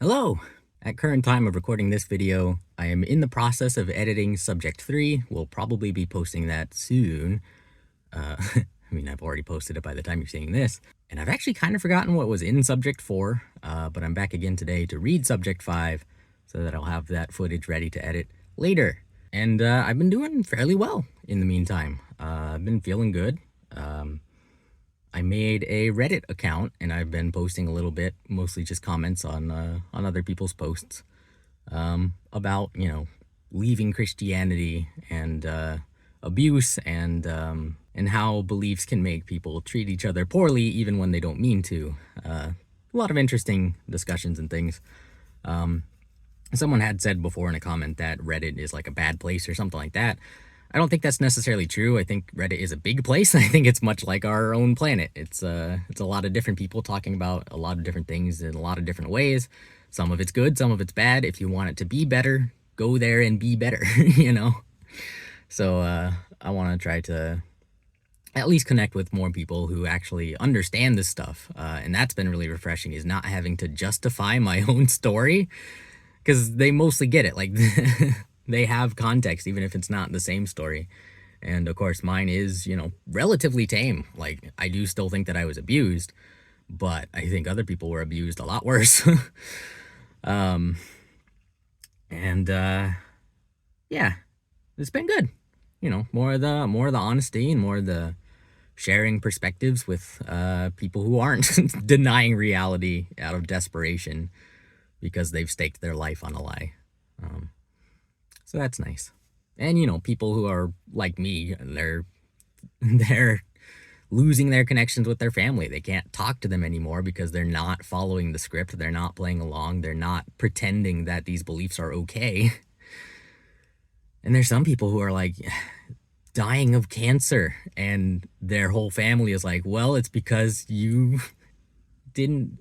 Hello! At current time of recording this video, I am in the process of editing Subject 3. We'll probably be posting that soon. I've already posted it by the time you're seeing this. And I've actually kind of forgotten what was in Subject 4, but I'm back again today to read Subject 5 so that I'll have that footage ready to edit later. And I've been doing fairly well in the meantime. I've been feeling good. I made a Reddit account and I've been posting a little bit, mostly just comments on other people's posts about, leaving Christianity and abuse and how beliefs can make people treat each other poorly even when they don't mean to. A lot of interesting discussions and things. Someone had said before in a comment that Reddit is like a bad place or something like that. I don't think that's necessarily true. I think Reddit is a big place. I think it's much like our own planet. It's a lot of different people talking about a lot of different things in a lot of different ways. Some of it's good, some of it's bad. If you want it to be better, go there and be better, So I want to try to at least connect with more people who actually understand this stuff. And that's been really refreshing, is not having to justify my own story, because they mostly get it. Like, they have context, even if it's not the same story. And of course, mine is, relatively tame. Like, I do still think that I was abused, but I think other people were abused a lot worse. Yeah, it's been good. More of the honesty and more of the sharing perspectives with people who aren't denying reality out of desperation because they've staked their life on a lie. So that's nice. And, people who are like me, they're losing their connections with their family. They can't talk to them anymore because they're not following the script. They're not playing along. They're not pretending that these beliefs are okay. And there's some people who are like dying of cancer, and their whole family is like, well, it's because you didn't,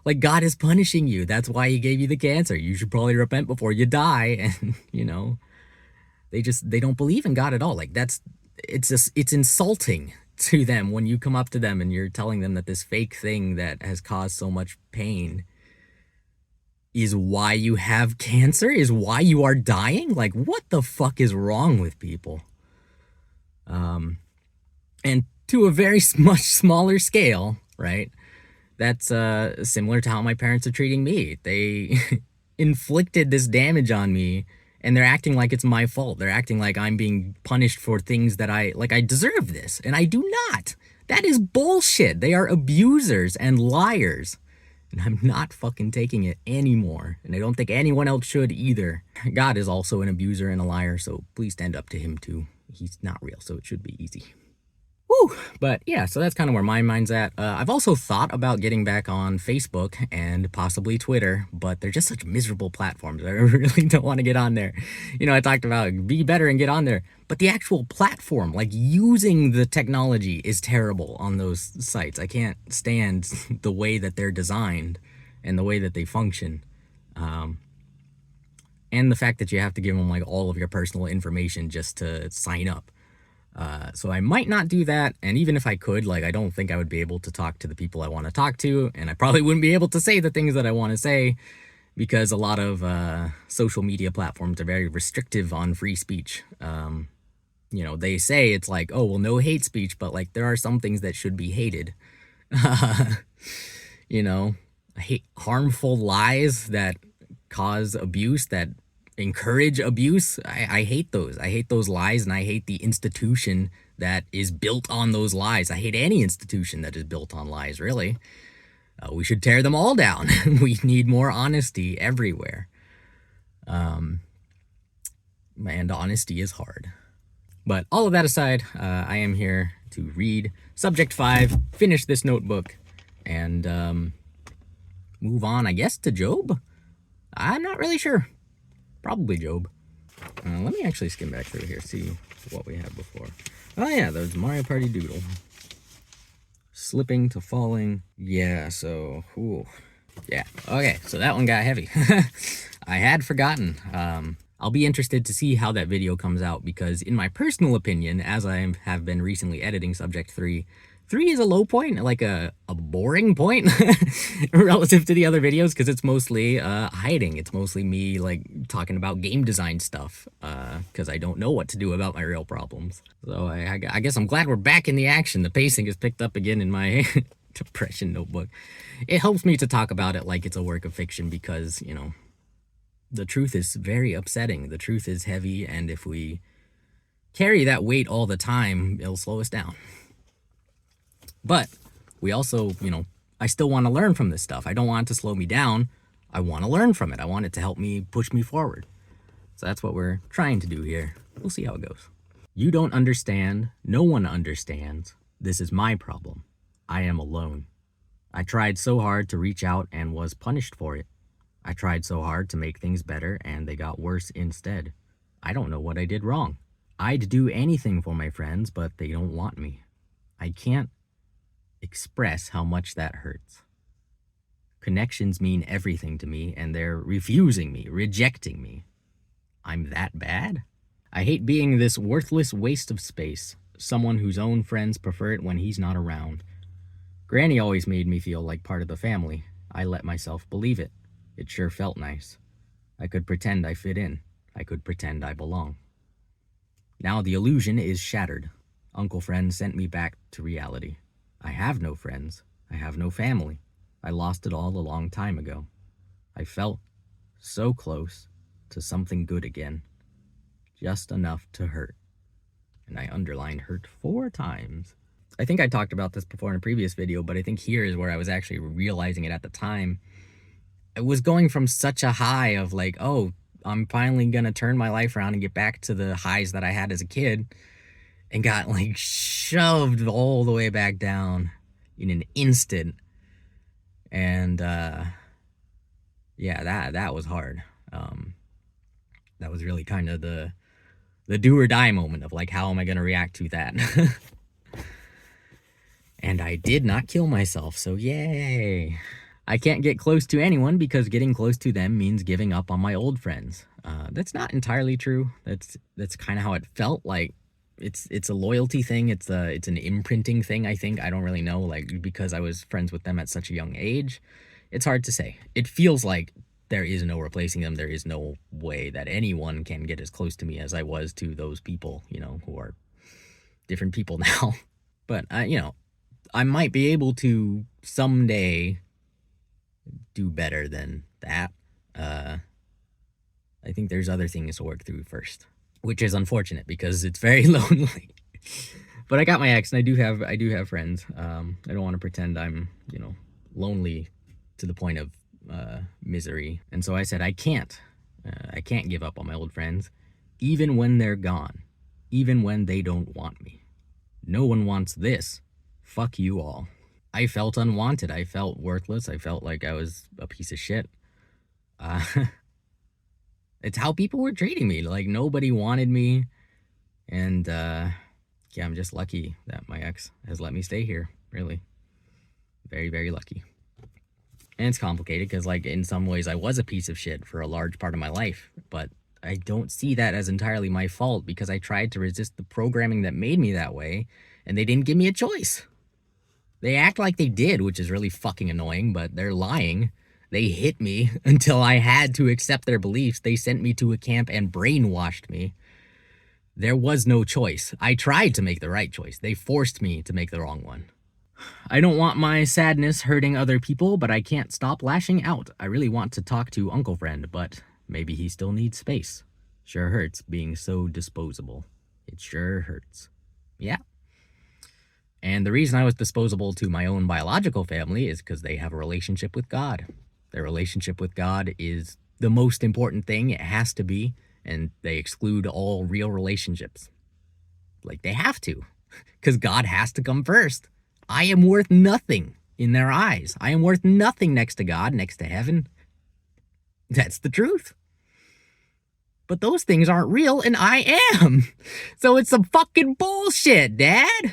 like, God is punishing you. That's why he gave you the cancer. You should probably repent before you die. And, they don't believe in God at all. Like, it's insulting to them when you come up to them and you're telling them that this fake thing that has caused so much pain is why you have cancer, is why you are dying. Like, what the fuck is wrong with people? And to a very much smaller scale, right? That's similar to how my parents are treating me. They inflicted this damage on me, and they're acting like it's my fault. They're acting like I'm being punished for things that I deserve this, and I do not. That is bullshit. They are abusers and liars, and I'm not fucking taking it anymore, and I don't think anyone else should either. God is also an abuser and a liar, so please stand up to him too. He's not real, so it should be easy. Woo! But yeah, so that's kind of where my mind's at. I've also thought about getting back on Facebook and possibly Twitter, but they're just such miserable platforms. I really don't want to get on there. I talked about be better and get on there, but the actual platform, like using the technology, is terrible on those sites. I can't stand the way that they're designed and the way that they function. And the fact that you have to give them like all of your personal information just to sign up. So I might not do that, and even if I could, I don't think I would be able to talk to the people I want to talk to, and I probably wouldn't be able to say the things that I want to say, because a lot of social media platforms are very restrictive on free speech. They say it's like, oh, well, no hate speech, but there are some things that should be hated. Harmful lies that cause abuse, that encourage abuse. I hate those. I hate those lies, and I hate the institution that is built on those lies. I hate any institution that is built on lies, really. We should tear them all down. We need more honesty everywhere. And honesty is hard. But all of that aside, I am here to read Subject 5, finish this notebook, and move on, I guess, to Job? I'm not really sure. Probably Job. Let me actually skim back through here, see what we had before. Oh yeah, there's Mario Party Doodle. Slipping to falling. Yeah, so, ooh. Yeah, okay, so that one got heavy. I had forgotten. I'll be interested to see how that video comes out, because in my personal opinion, as I have been recently editing Subject 3, 3 is a low point, like a boring point relative to the other videos, because it's mostly hiding. It's mostly me like talking about game design stuff, because I don't know what to do about my real problems. So I guess I'm glad we're back in the action. The pacing is picked up again in my depression notebook. It helps me to talk about it like it's a work of fiction, because, you know, the truth is very upsetting. The truth is heavy, and if we carry that weight all the time, it'll slow us down. But we also, you know, I still want to learn from this stuff. I don't want it to slow me down. I want to learn from it. I want it to help me push me forward. So that's what we're trying to do here. We'll see how it goes. You don't understand. No one understands. This is my problem. I am alone. I tried so hard to reach out and was punished for it. I tried so hard to make things better and they got worse instead. I don't know what I did wrong. I'd do anything for my friends, but they don't want me. I can't express how much that hurts. Connections mean everything to me, and they're refusing me, rejecting me. I'm that bad? I hate being this worthless waste of space, someone whose own friends prefer it when he's not around. Granny always made me feel like part of the family. I let myself believe it. It sure felt nice. I could pretend I fit in. I could pretend I belong. Now the illusion is shattered. Uncle Friend sent me back to reality. I have no friends. I have no family. I lost it all a long time ago. I felt so close to something good again. Just enough to hurt. And I underlined hurt 4 times. I think I talked about this before in a previous video, but I think here is where I was actually realizing it at the time. I was going from such a high of like, oh, I'm finally gonna turn my life around and get back to the highs that I had as a kid, and got like shoved all the way back down in an instant. And yeah, that was hard. That was really kind of the do or die moment of like, how am I gonna react to that? And I did not kill myself, so yay. I can't get close to anyone because getting close to them means giving up on my old friends. That's not entirely true. That's kind of how it felt. Like it's a loyalty thing. It's an imprinting thing, I think. I don't really know, like, because I was friends with them at such a young age. It's hard to say. It feels like there is no replacing them. There is no way that anyone can get as close to me as I was to those people, you know, who are different people now. But you know, I might be able to someday do better than that. I think there's other things to work through first, which is unfortunate because it's very lonely. But I got my ex, and I do have friends. I don't want to pretend I'm, you know, lonely to the point of misery. And so I said I can't give up on my old friends, even when they're gone, even when they don't want me. No one wants this. Fuck you all. I felt unwanted. I felt worthless. I felt like I was a piece of shit. It's how people were treating me. Like, nobody wanted me. And yeah, I'm just lucky that my ex has let me stay here, really. Very, very lucky. And it's complicated because, like, in some ways I was a piece of shit for a large part of my life, but I don't see that as entirely my fault because I tried to resist the programming that made me that way, and they didn't give me a choice. They act like they did, which is really fucking annoying, but they're lying. They hit me until I had to accept their beliefs. They sent me to a camp and brainwashed me. There was no choice. I tried to make the right choice. They forced me to make the wrong one. I don't want my sadness hurting other people, but I can't stop lashing out. I really want to talk to Uncle Friend, but maybe he still needs space. Sure hurts being so disposable. It sure hurts. Yeah. And the reason I was disposable to my own biological family is because they have a relationship with God. Their relationship with God is the most important thing. It has to be. And they exclude all real relationships. Like, they have to. Because God has to come first. I am worth nothing in their eyes. I am worth nothing next to God, next to heaven. That's the truth. But those things aren't real, and I am. So it's some fucking bullshit, Dad.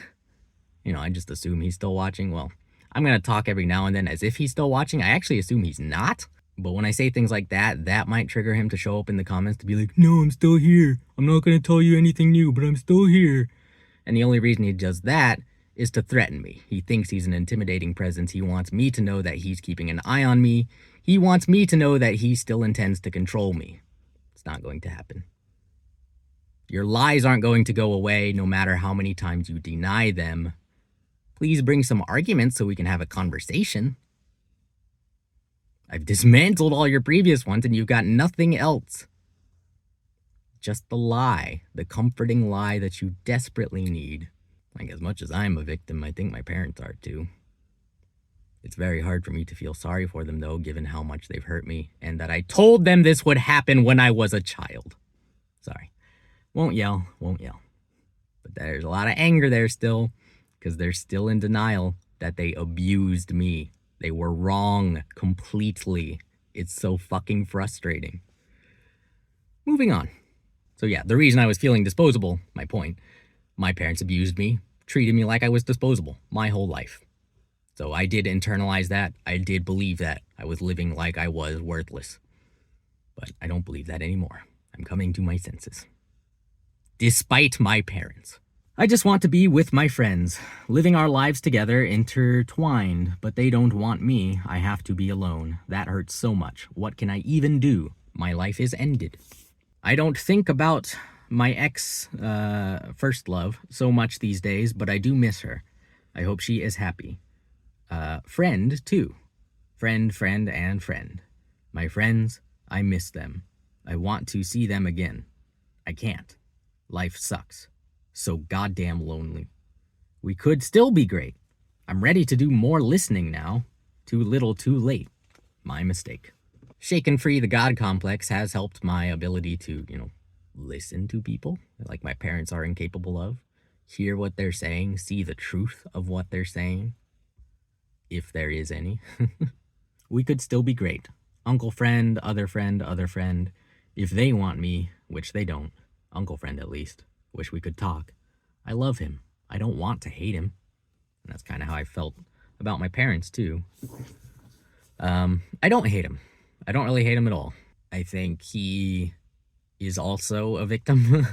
You know, I just assume he's still watching. Well, I'm going to talk every now and then as if he's still watching. I actually assume he's not. But when I say things like that, that might trigger him to show up in the comments to be like, no, I'm still here. I'm not going to tell you anything new, but I'm still here. And the only reason he does that is to threaten me. He thinks he's an intimidating presence. He wants me to know that he's keeping an eye on me. He wants me to know that he still intends to control me. It's not going to happen. Your lies aren't going to go away no matter how many times you deny them. Please bring some arguments so we can have a conversation. I've dismantled all your previous ones and you've got nothing else. Just the lie, the comforting lie that you desperately need. Like, as much as I'm a victim, I think my parents are too. It's very hard for me to feel sorry for them, though, given how much they've hurt me, and that I told them this would happen when I was a child. Sorry. Won't yell. But there's a lot of anger there still, because they're still in denial that they abused me. They were wrong completely. It's so fucking frustrating. Moving on. So yeah, the reason I was feeling disposable, my point, my parents abused me, treated me like I was disposable my whole life. So I did internalize that. I did believe that. I was living like I was worthless. But I don't believe that anymore. I'm coming to my senses. Despite my parents. I just want to be with my friends, living our lives together, intertwined, but they don't want me. I have to be alone. That hurts so much. What can I even do? My life is ended. I don't think about my ex, first love, so much these days, but I do miss her. I hope she is happy. Friend, too. Friend, and friend. My friends, I miss them. I want to see them again. I can't. Life sucks. So goddamn lonely. We could still be great. I'm ready to do more listening now. Too little, too late. My mistake. Shaken free, the God complex has helped my ability to, listen to people like my parents are incapable of. Hear what they're saying, see the truth of what they're saying. If there is any. We could still be great. Uncle friend, other friend, other friend. If they want me, which they don't. Uncle friend at least. Wish we could talk. I love him. I don't want to hate him. And that's kind of how I felt about my parents too. I don't hate him. I don't really hate him at all. I think he is also a victim.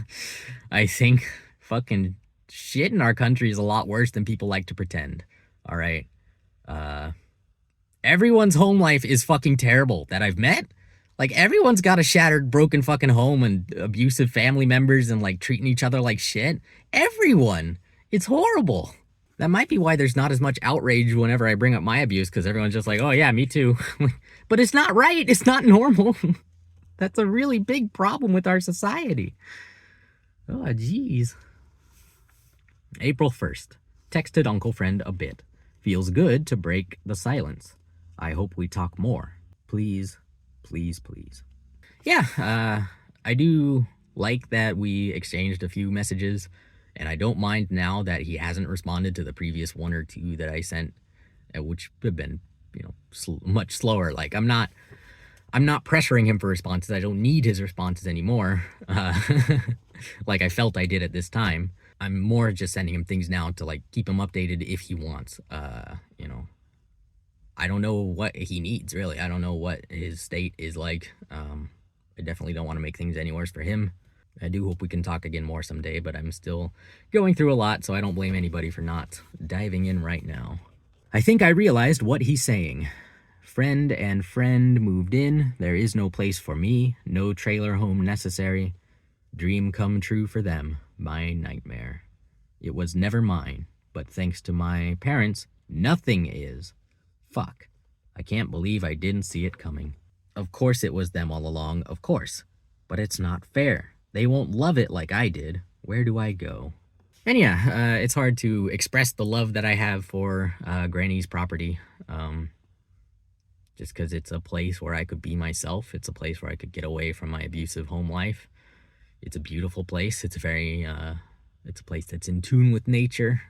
I think fucking shit in our country is a lot worse than people like to pretend. All right. Everyone's home life is fucking terrible that I've met. Like, everyone's got a shattered, broken fucking home and abusive family members and, like, treating each other like shit. Everyone. It's horrible. That might be why there's not as much outrage whenever I bring up my abuse, because everyone's just like, oh yeah, me too. But it's not right. It's not normal. That's a really big problem with our society. Oh, geez. April 1st. Texted uncle friend a bit. Feels good to break the silence. I hope we talk more. Please, please, please. Yeah, I do like that we exchanged a few messages, and I don't mind now that he hasn't responded to the previous one or two that I sent, which have been, much slower. Like, I'm not pressuring him for responses. I don't need his responses anymore, like I felt I did at this time. I'm more just sending him things now to, like, keep him updated if he wants. I don't know what he needs, really. I don't know what his state is like. I definitely don't want to make things any worse for him. I do hope we can talk again more someday, but I'm still going through a lot, so I don't blame anybody for not diving in right now. I think I realized what he's saying. Friend and friend moved in. There is no place for me. No trailer home necessary. Dream come true for them. My nightmare. It was never mine, but thanks to my parents, nothing is. Fuck. I can't believe I didn't see it coming. Of course it was them all along, of course. But it's not fair. They won't love it like I did. Where do I go? And yeah, it's hard to express the love that I have for Granny's property. Just because it's a place where I could be myself. It's a place where I could get away from my abusive home life. It's a beautiful place. It's it's a place that's in tune with nature.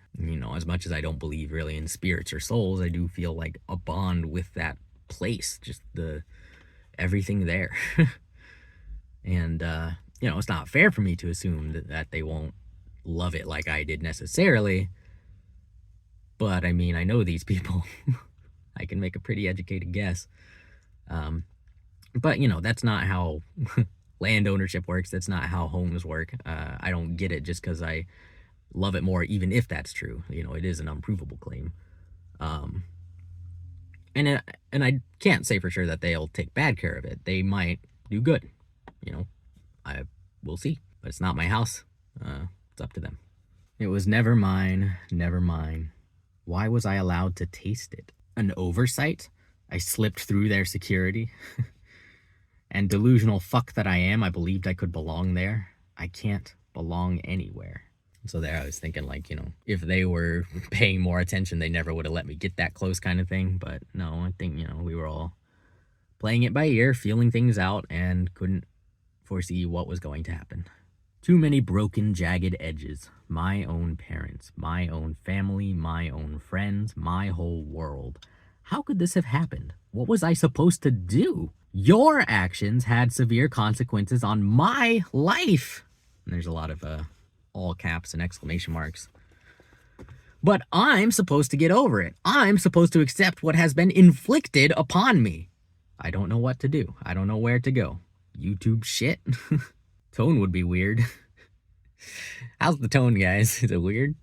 As much as I don't believe really in spirits or souls, I do feel like a bond with that place. Just everything there. And, it's not fair for me to assume that they won't love it like I did necessarily. But, I know these people. I can make a pretty educated guess. But, that's not how land ownership works. That's not how homes work. I don't get it just because I love it more, even if that's true. You know, it is an unprovable claim. And I can't say for sure that they'll take bad care of it. They might do good. You know, I will see. But it's not my house. It's up to them. It was never mine, never mine. Why was I allowed to taste it? An oversight? I slipped through their security. And delusional fuck that I am, I believed I could belong there. I can't belong anywhere. So there I was thinking, like, you know, if they were paying more attention, they never would have let me get that close kind of thing. But no, I think, you know, we were all playing it by ear, feeling things out, and couldn't foresee what was going to happen. Too many broken, jagged edges. My own parents, my own family, my own friends, my whole world. How could this have happened? What was I supposed to do? Your actions had severe consequences on my life. And there's a lot of all caps and exclamation marks. But I'm supposed to get over it. I'm supposed to accept what has been inflicted upon me. I don't know what to do. I don't know where to go. YouTube shit? Tone would be weird. How's the tone, guys? Is it weird?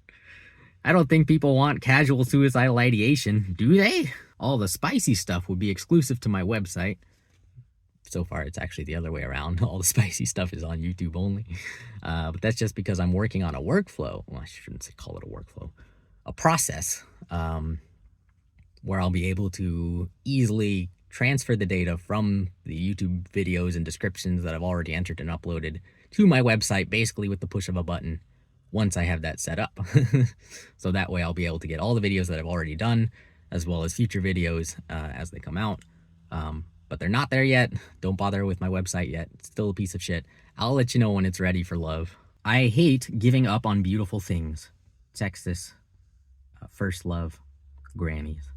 I don't think people want casual suicidal ideation, do they? All the spicy stuff would be exclusive to my website. So far, it's actually the other way around. All the spicy stuff is on YouTube only. But that's just because I'm working on a workflow. Well, I shouldn't call it a workflow. A process where I'll be able to easily transfer the data from the YouTube videos and descriptions that I've already entered and uploaded to my website, basically with the push of a button, once I have that set up. So that way I'll be able to get all the videos that I've already done, as well as future videos as they come out. But they're not there yet. Don't bother with my website yet. It's still a piece of shit. I'll let you know when it's ready for love. I hate giving up on beautiful things. Texas, first love, grannies.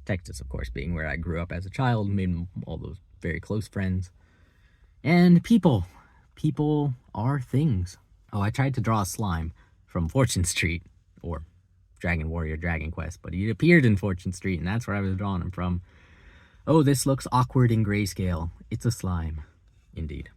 Texas, of course, being where I grew up as a child, made all those very close friends. And people. People are things. Oh, I tried to draw a slime from Fortune Street, or Dragon Warrior Dragon Quest, but he appeared in Fortune Street, and that's where I was drawing him from. Oh, this looks awkward in grayscale. It's a slime. Indeed.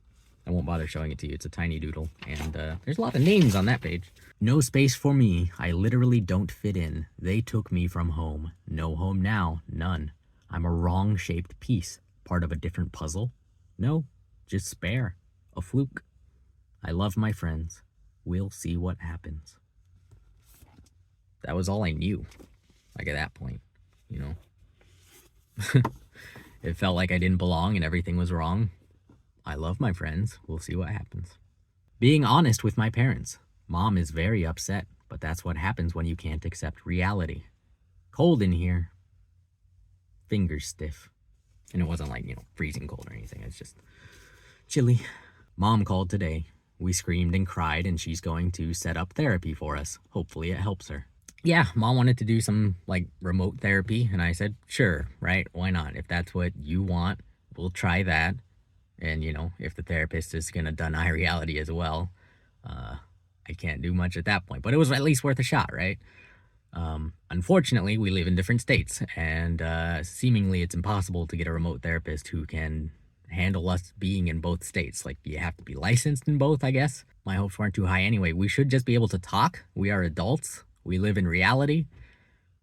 I won't bother showing it to you. It's a tiny doodle, and there's a lot of names on that page. No space for me. I literally don't fit in. They took me from home. No home now. None. I'm a wrong-shaped piece. Part of a different puzzle? No, just spare. A fluke. I love my friends. We'll see what happens. That was all I knew. Like, at that point, you know? It felt like I didn't belong and everything was wrong. I love my friends. We'll see what happens. Being honest with my parents. Mom is very upset, but that's what happens when you can't accept reality. Cold in here. Fingers stiff. And it wasn't like, you know, freezing cold or anything. It's just chilly. Mom called today. We screamed and cried, and she's going to set up therapy for us. Hopefully it helps her. Yeah, Mom wanted to do some, like, remote therapy, and I said, sure, right? Why not? If that's what you want, we'll try that. And, you know, if the therapist is going to deny reality as well, I can't do much at that point. But it was at least worth a shot, right? Unfortunately, we live in different states, and seemingly it's impossible to get a remote therapist who can handle us being in both states. Like, you have to be licensed in both, I guess. My hopes weren't too high anyway. We should just be able to talk. We are adults. We live in reality.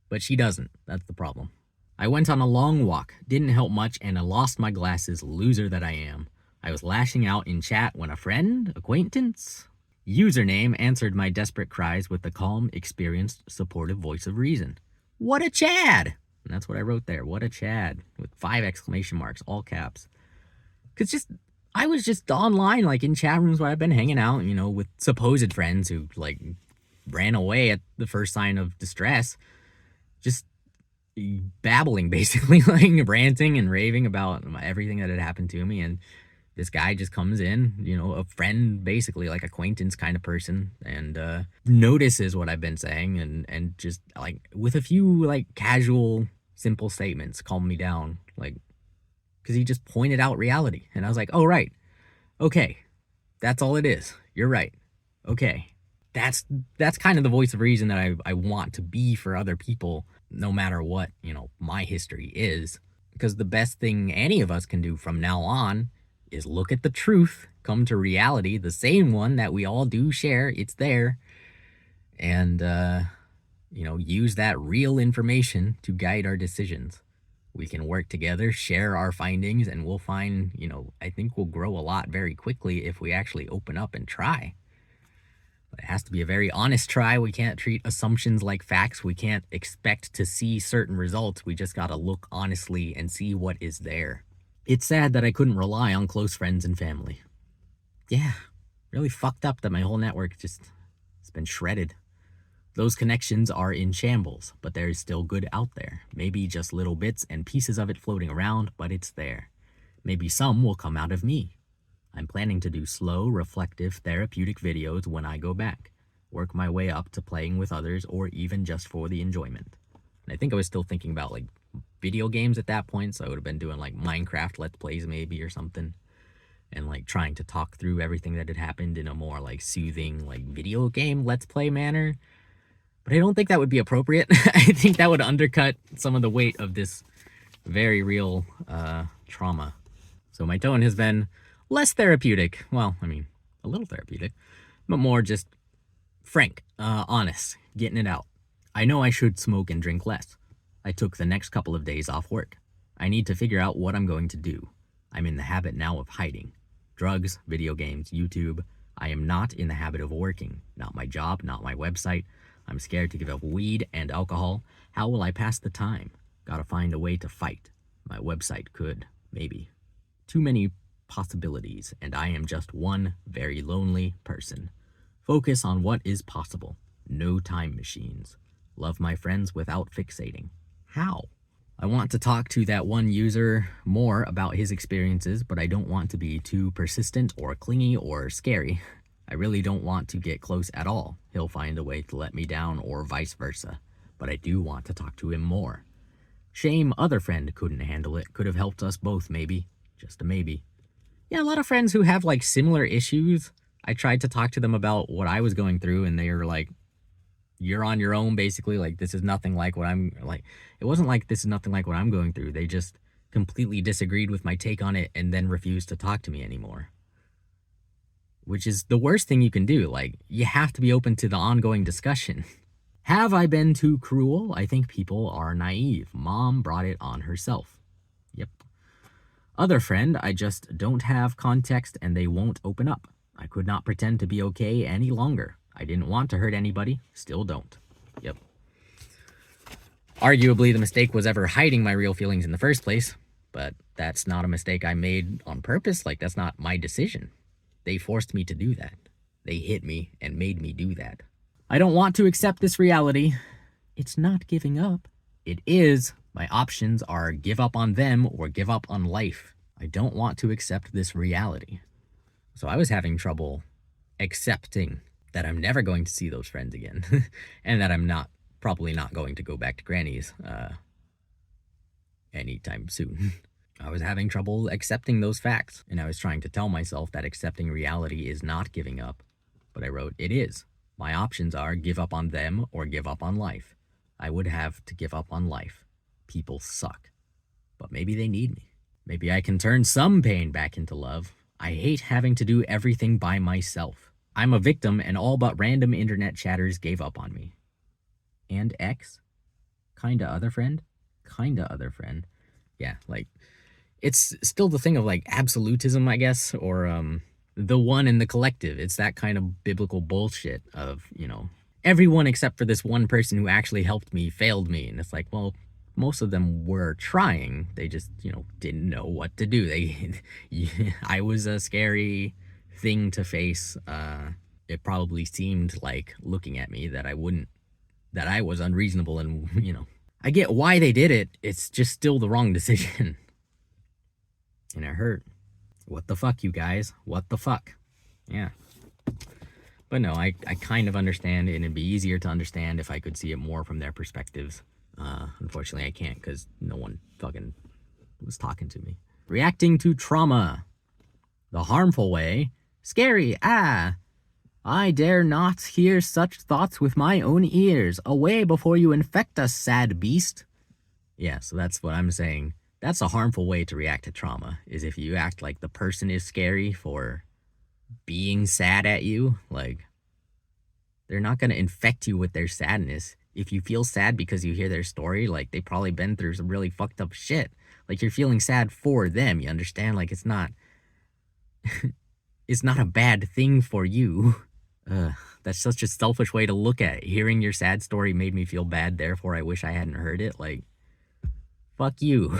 But she doesn't. That's the problem. I went on a long walk. Didn't help much, and I lost my glasses, loser that I am. I was lashing out in chat when a friend, acquaintance, username answered my desperate cries with the calm, experienced, supportive voice of reason. What a Chad! And that's what I wrote there. What a Chad. With 5 exclamation marks, all caps. Because I was just online, like, in chat rooms where I've been hanging out, you know, with supposed friends who, like, ran away at the first sign of distress. Just babbling, basically, like, ranting and raving about everything that had happened to me. And this guy just comes in, you know, a friend, basically, like, acquaintance kind of person, and notices what I've been saying, and just, like, with a few, like, casual, simple statements, calm me down, like, because he just pointed out reality. And I was like, oh, right. Okay. That's all it is. You're right. Okay. That's kind of the voice of reason that I want to be for other people, no matter what, you know, my history is. Because the best thing any of us can do from now on is look at the truth, come to reality, the same one that we all do share. It's there. and, use that real information to guide our decisions. We can work together, share our findings, and we'll find, I think we'll grow a lot very quickly if we actually open up and try. But it has to be a very honest try. We can't treat assumptions like facts. We can't expect to see certain results. We just gotta look honestly and see what is there. It's sad that I couldn't rely on close friends and family. Yeah, really fucked up that my whole network it's been shredded. Those connections are in shambles, but there is still good out there. Maybe just little bits and pieces of it floating around, but it's there. Maybe some will come out of me. I'm planning to do slow, reflective, therapeutic videos when I go back. Work my way up to playing with others or even just for the enjoyment. And I think I was still thinking about like video games at that point, so I would have been doing like Minecraft Let's Plays maybe or something. And like trying to talk through everything that had happened in a more like soothing like video game Let's Play manner. But I don't think that would be appropriate. I think that would undercut some of the weight of this very real trauma. So my tone has been less therapeutic. Well, I mean, a little therapeutic, but more just frank, honest, getting it out. I know I should smoke and drink less. I took the next couple of days off work. I need to figure out what I'm going to do. I'm in the habit now of hiding. Drugs, video games, YouTube. I am not in the habit of working. Not my job, not my website. I'm scared to give up weed and alcohol. How will I pass the time? Gotta find a way to fight. My website could, maybe. Too many possibilities, and I am just one very lonely person. Focus on what is possible. No time machines. Love my friends without fixating. How? I want to talk to that one user more about his experiences, but I don't want to be too persistent or clingy or scary. I really don't want to get close at all. He'll find a way to let me down or vice versa. But I do want to talk to him more. Shame other friend couldn't handle it. Could have helped us both, maybe. Just a maybe. Yeah, a lot of friends who have like similar issues. I tried to talk to them about what I was going through and they were like, you're on your own, basically. Like, this is nothing like what I'm like. It wasn't like this is nothing like what I'm going through. They just completely disagreed with my take on it and then refused to talk to me anymore. Which is the worst thing you can do. Like, you have to be open to the ongoing discussion. Have I been too cruel? I think people are naive. Mom brought it on herself. Yep. Other friend, I just don't have context and they won't open up. I could not pretend to be okay any longer. I didn't want to hurt anybody, still don't. Yep. Arguably, the mistake was ever hiding my real feelings in the first place, but that's not a mistake I made on purpose. Like, that's not my decision. They forced me to do that. They hit me and made me do that. I don't want to accept this reality. It's not giving up. It is. My options are give up on them or give up on life. I don't want to accept this reality. So I was having trouble accepting that I'm never going to see those friends again and that I'm probably not going to go back to Granny's anytime soon. I was having trouble accepting those facts, and I was trying to tell myself that accepting reality is not giving up. But I wrote, it is. My options are give up on them or give up on life. I would have to give up on life. People suck. But maybe they need me. Maybe I can turn some pain back into love. I hate having to do everything by myself. I'm a victim and all but random internet chatters gave up on me. And X? Kinda other friend? Kinda other friend. Yeah, like, it's still the thing of like absolutism, I guess, or the one in the collective. It's that kind of biblical bullshit of, everyone except for this one person who actually helped me failed me. And it's like, well, most of them were trying. They just, didn't know what to do. I was a scary thing to face. It probably seemed like looking at me that I was unreasonable and, I get why they did it. It's just still the wrong decision. And it hurt. What the fuck, you guys? What the fuck? Yeah. But no, I kind of understand, and it'd be easier to understand if I could see it more from their perspectives. Unfortunately, I can't because no one fucking was talking to me. Reacting to trauma. The harmful way. Scary. I dare not hear such thoughts with my own ears. Away before you infect us, sad beast. Yeah, so that's what I'm saying. That's a harmful way to react to trauma, is if you act like the person is scary for being sad at you. Like, They're not going to infect you with their sadness. If you feel sad because you hear their story, like, they've probably been through some really fucked up shit. Like, you're feeling sad for them, you understand? Like, it's not a bad thing for you. That's such a selfish way to look at it. Hearing your sad story made me feel bad, therefore I wish I hadn't heard it. Like, fuck you.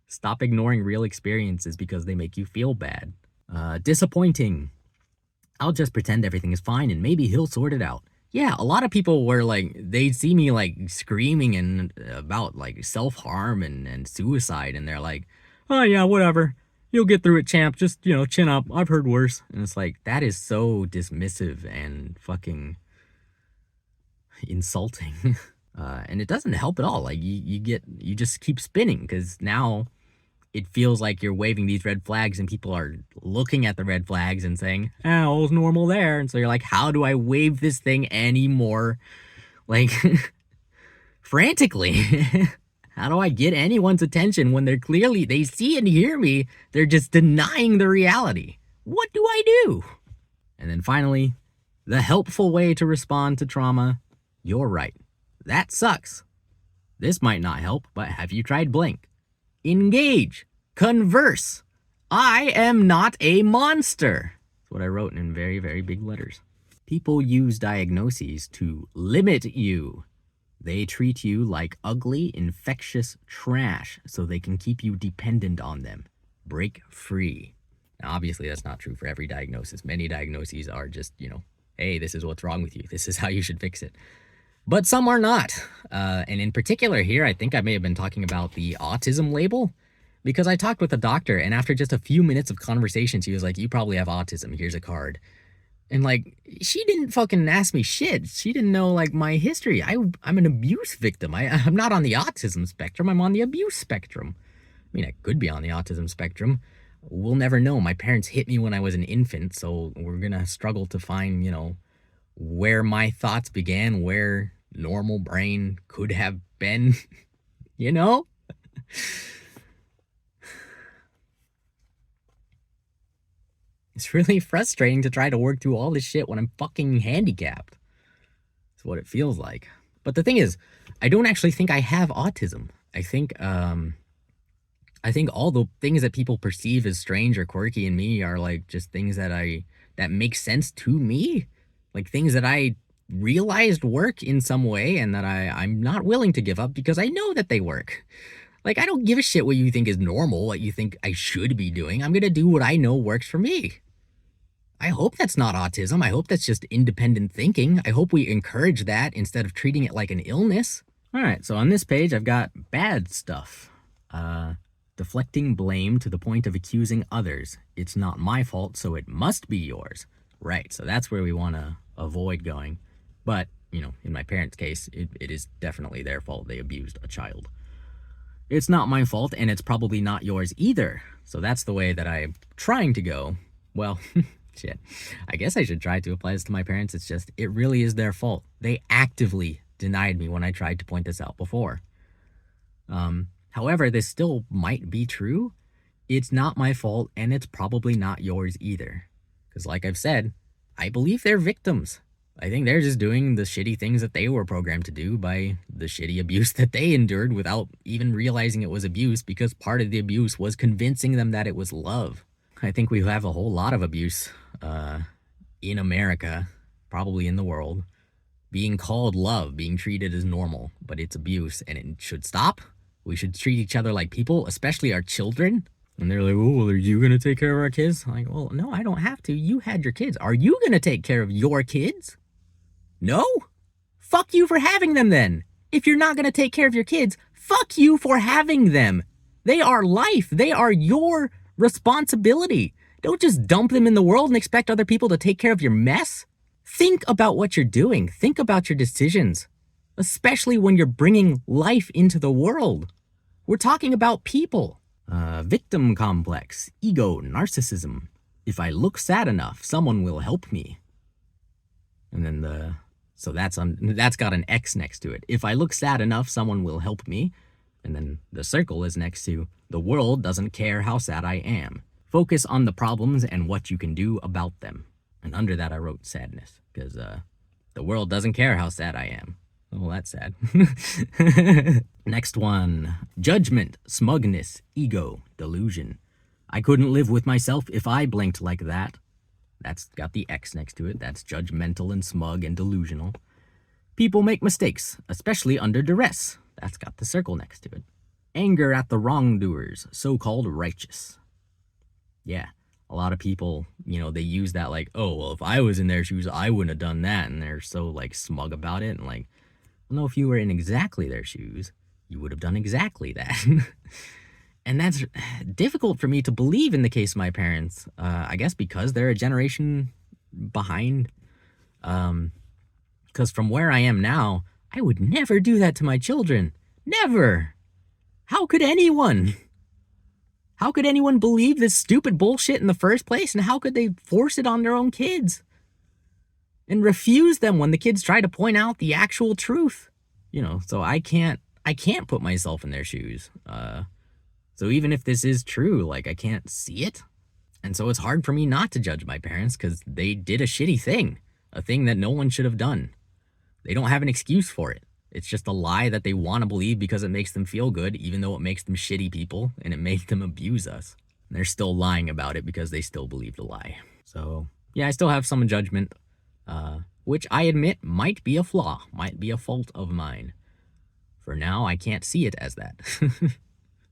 Stop ignoring real experiences because they make you feel bad. Disappointing. I'll just pretend everything is fine and maybe he'll sort it out. Yeah, a lot of people were like, they see me like screaming and about like self-harm and suicide, and they're like, oh yeah, whatever. You'll get through it, champ. Just, chin up. I've heard worse. And it's like, that is so dismissive and fucking insulting. And it doesn't help at all. Like, you just keep spinning, because now it feels like you're waving these red flags and people are looking at the red flags and saying, oh, all's normal there. And so you're like, how do I wave this thing anymore? Like, frantically. How do I get anyone's attention when they see and hear me, they're just denying the reality? What do I do? And then finally, the helpful way to respond to trauma. You're right. That sucks. This might not help, but have you tried blank? Engage. Converse. I am not a monster. That's what I wrote in very, very big letters. People use diagnoses to limit you. They treat you like ugly, infectious trash so they can keep you dependent on them. Break free. Now, obviously, that's not true for every diagnosis. Many diagnoses are just, hey, this is what's wrong with you. This is how you should fix it. But some are not. And in particular here, I think I may have been talking about the autism label, because I talked with a doctor, and after just a few minutes of conversation, she was like, you probably have autism. Here's a card. And like, she didn't fucking ask me shit. She didn't know like my history. I'm an abuse victim. I'm not on the autism spectrum. I'm on the abuse spectrum. I mean, I could be on the autism spectrum. We'll never know. My parents hit me when I was an infant, so we're gonna struggle to find, where my thoughts began, where normal brain could have been, It's really frustrating to try to work through all this shit when I'm fucking handicapped. That's what it feels like. But the thing is, I don't actually think I have autism. I think all the things that people perceive as strange or quirky in me are like just things that make sense to me. Like things that I realized work in some way and that I'm not willing to give up because I know that they work. Like, I don't give a shit what you think is normal, what you think I should be doing. I'm gonna do what I know works for me. I hope that's not autism. I hope that's just independent thinking. I hope we encourage that instead of treating it like an illness. All right, so on this page, I've got bad stuff. Deflecting blame to the point of accusing others. It's not my fault, so it must be yours. Right, so that's where we want to avoid going. But, in my parents' case, it is definitely their fault. They abused a child. It's not my fault, and it's probably not yours either. So that's the way that I'm trying to go. Well, shit. I guess I should try to apply this to my parents. It's just, it really is their fault. They actively denied me when I tried to point this out before. However, this still might be true. It's not my fault, and it's probably not yours either. Because like I've said, I believe they're victims. I think they're just doing the shitty things that they were programmed to do by the shitty abuse that they endured without even realizing it was abuse, because part of the abuse was convincing them that it was love. I think we have a whole lot of abuse in America, probably in the world, being called love, being treated as normal, but it's abuse and it should stop. We should treat each other like people, especially our children. And they're like, oh, well, are you going to take care of our kids? I'm like, well, no, I don't have to. You had your kids. Are you going to take care of your kids? No? Fuck you for having them then. If you're not going to take care of your kids, fuck you for having them. They are life. They are your responsibility. Don't just dump them in the world and expect other people to take care of your mess. Think about what you're doing. Think about your decisions, especially when you're bringing life into the world. We're talking about people. Victim complex, ego, narcissism. If I look sad enough, someone will help me. And then so that's got an X next to it. If I look sad enough, someone will help me. And then the circle is next to, the world doesn't care how sad I am. Focus on the problems and what you can do about them. And under that I wrote sadness, because The world doesn't care how sad I am. Oh, that's sad. Next one. Judgment, smugness, ego, delusion. I couldn't live with myself if I blinked like that. That's got the X next to it. That's judgmental and smug and delusional. People make mistakes, especially under duress. That's got the circle next to it. Anger at the wrongdoers, so-called righteous. Yeah, a lot of people, they use that like, oh, well, if I was in their shoes, I wouldn't have done that. And they're so like smug about it. And like, well, no, if you were in exactly their shoes, you would have done exactly that. And that's difficult for me to believe in the case of my parents. I guess because they're a generation behind. Because from where I am now, I would never do that to my children. Never. How could anyone? How could anyone believe this stupid bullshit in the first place? And how could they force it on their own kids? And refuse them when the kids try to point out the actual truth? So I can't put myself in their shoes. So even if this is true, like I can't see it. And so it's hard for me not to judge my parents because they did a shitty thing. A thing that no one should have done. They don't have an excuse for it. It's just a lie that they want to believe because it makes them feel good, even though it makes them shitty people and it makes them abuse us. And they're still lying about it because they still believe the lie. So yeah, I still have some judgment, which I admit might be a flaw, might be a fault of mine. For now, I can't see it as that.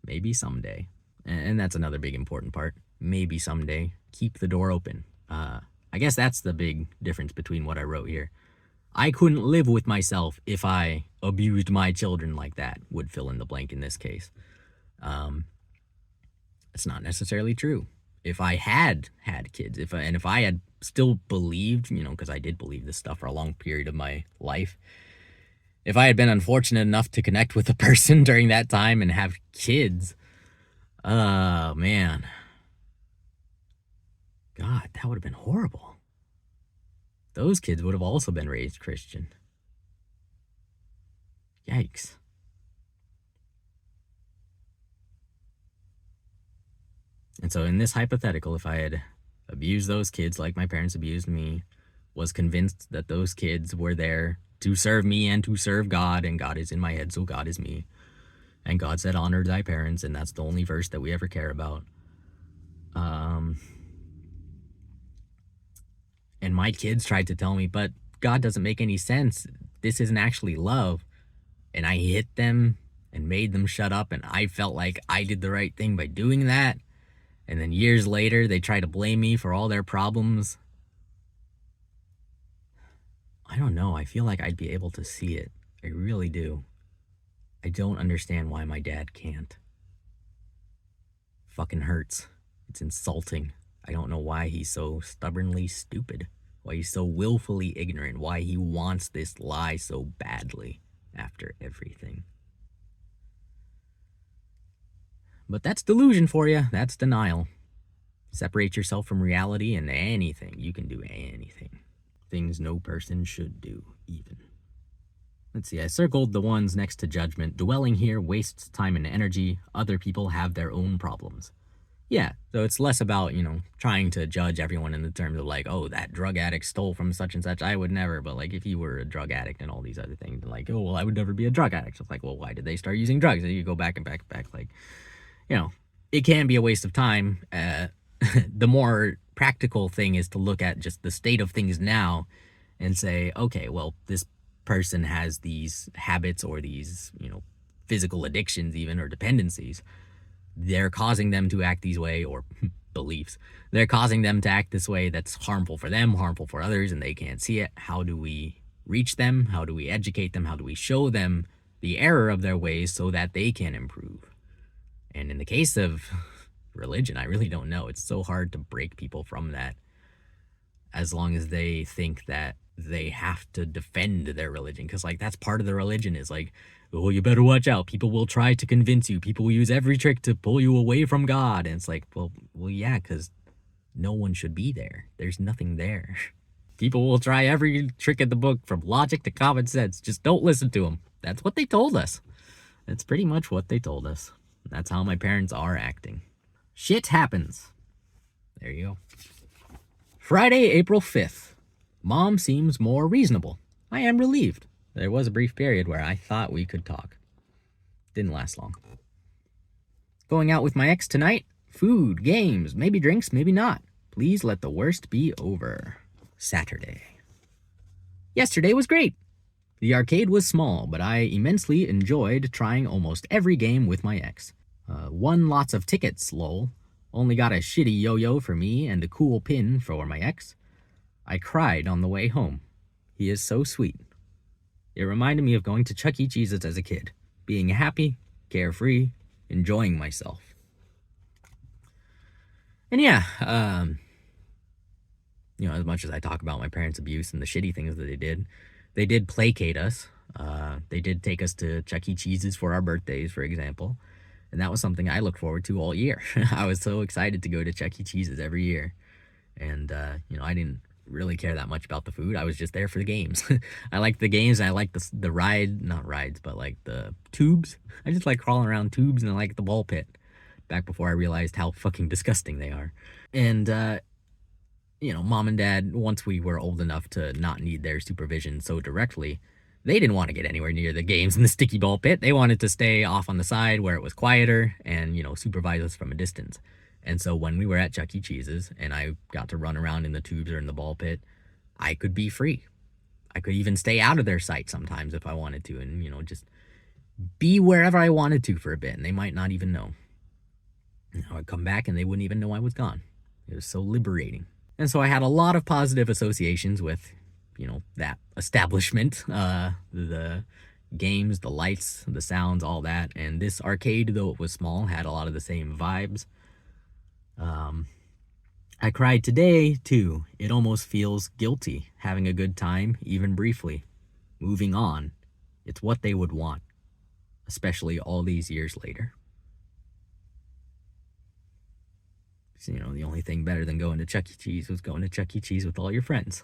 Maybe someday. And that's another big important part. Maybe someday. Keep the door open. I guess that's the big difference between what I wrote here. I couldn't live with myself if I abused my children like that, would fill in the blank in this case. It's not necessarily true. If I had kids, if I had still believed, because I did believe this stuff for a long period of my life, if I had been unfortunate enough to connect with a person during that time and have kids, oh man. God, that would have been horrible. Those kids would have also been raised Christian. Yikes. And so in this hypothetical, if I had abused those kids like my parents abused me, was convinced that those kids were there to serve me and to serve God, and God is in my head, so God is me. And God said, honor thy parents, and that's the only verse that we ever care about. And my kids tried to tell me, but God doesn't make any sense. This isn't actually love. And I hit them and made them shut up, and I felt like I did the right thing by doing that. And then years later, they try to blame me for all their problems. I don't know. I feel like I'd be able to see it. I really do. I don't understand why my dad can't. Fucking hurts. It's insulting. I don't know why he's so stubbornly stupid. Why he's so willfully ignorant. Why he wants this lie so badly after everything. But that's delusion for you. That's denial. Separate yourself from reality and anything. You can do anything. Things no person should do, even. Let's see, I circled the ones next to judgment. Dwelling here wastes time and energy. Other people have their own problems. Yeah, so it's less about, trying to judge everyone in the terms of like, oh, that drug addict stole from such and such. I would never. But like, if you were a drug addict and all these other things, like, oh, well, I would never be a drug addict. So it's like, well, why did they start using drugs? And you go back and back, like, it can be a waste of time. The more practical thing is to look at just the state of things now and say, okay, well, this person has these habits or these, physical addictions even, or dependencies. They're causing them to act these way, or beliefs. They're causing them to act this way that's harmful for them, harmful for others, and they can't see it. How do we reach them? How do we educate them? How do we show them the error of their ways so that they can improve? And in the case of religion, I really don't know. It's so hard to break people from that, as long as they think that they have to defend their religion. Because like, that's part of the religion, is like, oh, you better watch out. People will try to convince you. People will use every trick to pull you away from God. And it's like, well, yeah, because no one should be there. There's nothing there. People will try every trick in the book, from logic to common sense. Just don't listen to them. That's what they told us. That's pretty much what they told us. That's how my parents are acting. Shit happens. There you go. Friday, April 5th. Mom seems more reasonable. I am relieved. There was a brief period where I thought we could talk. Didn't last long. Going out with my ex tonight? Food, games, maybe drinks, maybe not. Please let the worst be over. Saturday. Yesterday was great. The arcade was small, but I immensely enjoyed trying almost every game with my ex. Won lots of tickets, lol. Only got a shitty yo-yo for me and a cool pin for my ex. I cried on the way home. He is so sweet. It reminded me of going to Chuck E. Cheese's as a kid. Being happy, carefree, enjoying myself. And yeah, as much as I talk about my parents' abuse and the shitty things that they did placate us. They did take us to Chuck E. Cheese's for our birthdays, for example. And that was something I looked forward to all year. I was so excited to go to Chuck E. Cheese's every year. And, I didn't really care that much about the food. I was just there for the games. I liked the games, and I liked the ride, not rides, but like the tubes. I just like crawling around tubes, and I like the ball pit. Back before I realized how fucking disgusting they are. And, Mom and Dad, once we were old enough to not need their supervision so directly, they didn't want to get anywhere near the games in the sticky ball pit. They wanted to stay off on the side where it was quieter and, supervise us from a distance. And so when we were at Chuck E. Cheese's and I got to run around in the tubes or in the ball pit, I could be free. I could even stay out of their sight sometimes if I wanted to and, just be wherever I wanted to for a bit. And they might not even know. I'd come back and they wouldn't even know I was gone. It was so liberating. And so I had a lot of positive associations with, that establishment, the games, the lights, the sounds, all that. And this arcade, though it was small, had a lot of the same vibes. I cried today, too. It almost feels guilty having a good time, even briefly. Moving on. It's what they would want, especially all these years later. So, the only thing better than going to Chuck E. Cheese was going to Chuck E. Cheese with all your friends.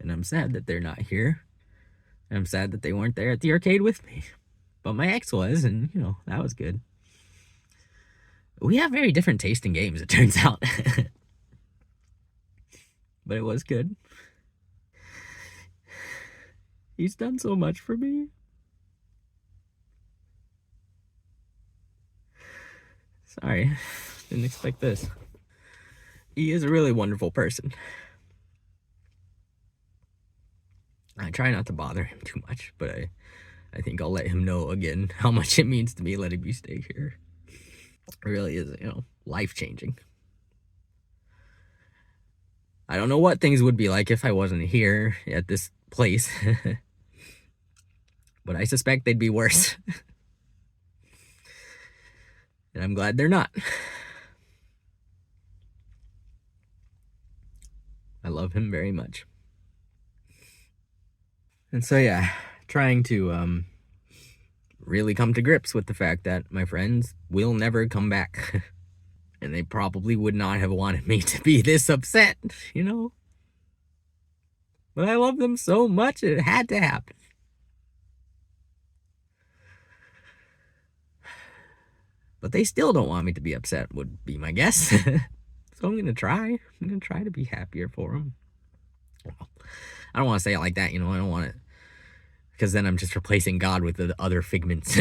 And I'm sad that they're not here. And I'm sad that they weren't there at the arcade with me. But my ex was, and, that was good. We have very different taste in games, it turns out. But it was good. He's done so much for me. Sorry, didn't expect this. He is a really wonderful person. I try not to bother him too much, but I think I'll let him know again how much it means to me letting me stay here. It really is, life-changing. I don't know what things would be like if I wasn't here at this place. But I suspect they'd be worse. And I'm glad they're not. I love him very much. And so, yeah, trying to really come to grips with the fact that my friends will never come back. And they probably would not have wanted me to be this upset, But I love them so much, it had to happen. But they still don't want me to be upset, would be my guess. So I'm going to try. I'm going to try to be happier for them. Well, I don't want to say it like that, I don't want it. Because then I'm just replacing God with the other figments.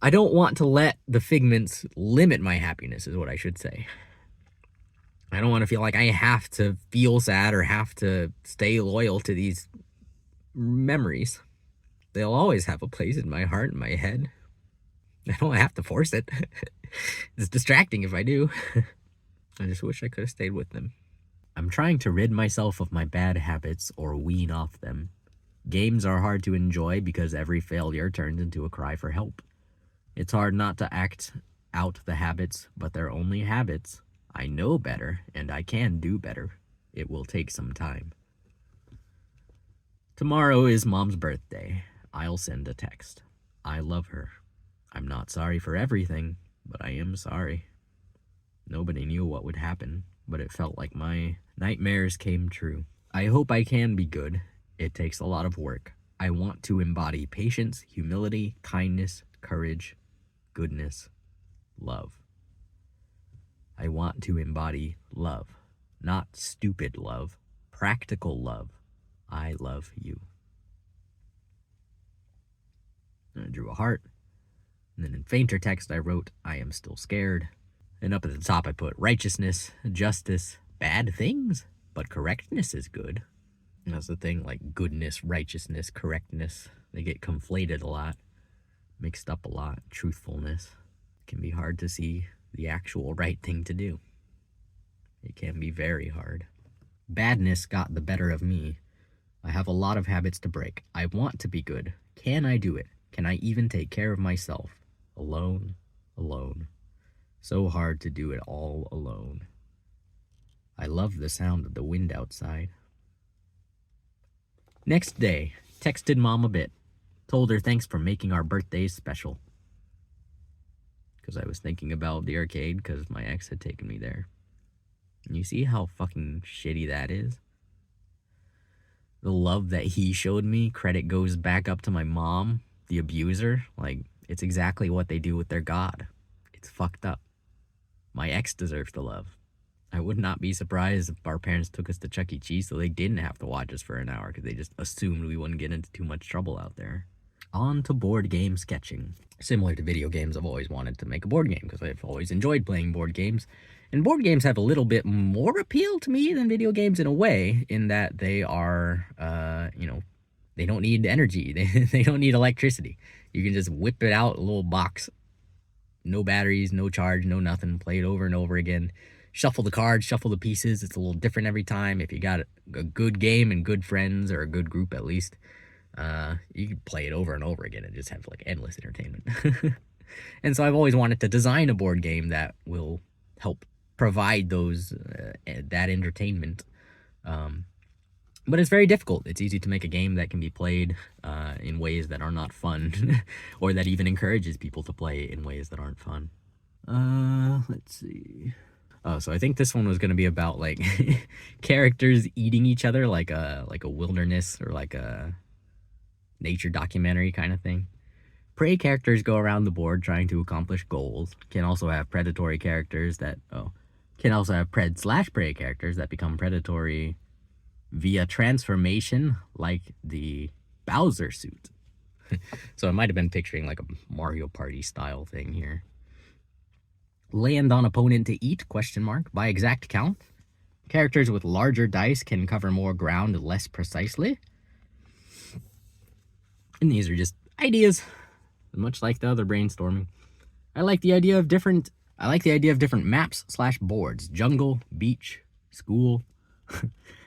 I don't want to let the figments limit my happiness, is what I should say. I don't want to feel like I have to feel sad or have to stay loyal to these memories. They'll always have a place in my heart and my head. I don't have to force it. It's distracting if I do. I just wish I could have stayed with them. I'm trying to rid myself of my bad habits or wean off them. Games are hard to enjoy because every failure turns into a cry for help. It's hard not to act out the habits, but they're only habits. I know better, and I can do better. It will take some time. Tomorrow is Mom's birthday. I'll send a text. I love her. I'm not sorry for everything, but I am sorry. Nobody knew what would happen, but it felt like my nightmares came true. I hope I can be good. It takes a lot of work. I want to embody patience, humility, kindness, courage, goodness, love. I want to embody love. Not stupid love, Practical love. I love you. And I drew a heart. And then in fainter text, I wrote, I am still scared. And up at the top, I put righteousness, justice, bad things, but correctness is good. And that's the thing, like goodness, righteousness, correctness, they get conflated a lot, mixed up a lot. Truthfulness can be hard to see the actual right thing to do. It can be very hard. Badness got the better of me. I have a lot of habits to break. I want to be good. Can I do it? Can I even take care of myself? Alone, alone. So hard to do it all alone. I love the sound of the wind outside. Next day, texted mom a bit. Told her thanks for making our birthdays special. Because I was thinking about the arcade because my ex had taken me there. And you see how fucking shitty that is? The love that he showed me, credit goes back up to my mom, the abuser. Like, it's exactly what they do with their god. It's fucked up. My ex deserves the love. I would not be surprised if our parents took us to Chuck E. Cheese so they didn't have to watch us for an hour because they just assumed we wouldn't get into too much trouble out there. On to board game sketching. Similar to video games, I've always wanted to make a board game because I've always enjoyed playing board games. And board games have a little bit more appeal to me than video games in a way, in that they are, they don't need energy. They don't need electricity. You can just whip it out, a little box. No batteries, no charge, no nothing. Play it over and over again. Shuffle the cards, shuffle the pieces. It's a little different every time. If you got a good game and good friends, or a good group at least, you can play it over and over again and just have like endless entertainment. And so I've always wanted to design a board game that will help provide that entertainment. But it's very difficult. It's easy to make a game that can be played in ways that are not fun, or that even encourages people to play in ways that aren't fun. Let's see. Oh, so I think this one was going to be about like characters eating each other, like a wilderness or like a nature documentary kind of thing. Prey characters go around the board trying to accomplish goals. Can also have predatory characters that can also have pred/prey characters that become predatory via transformation, like the Bowser suit. So I might have been picturing like a Mario Party style thing here. Land on opponent to eat, ? By exact count. Characters with larger dice can cover more ground less precisely. And these are just ideas, much like the other brainstorming. I like the idea of different maps/boards. Jungle, beach, school.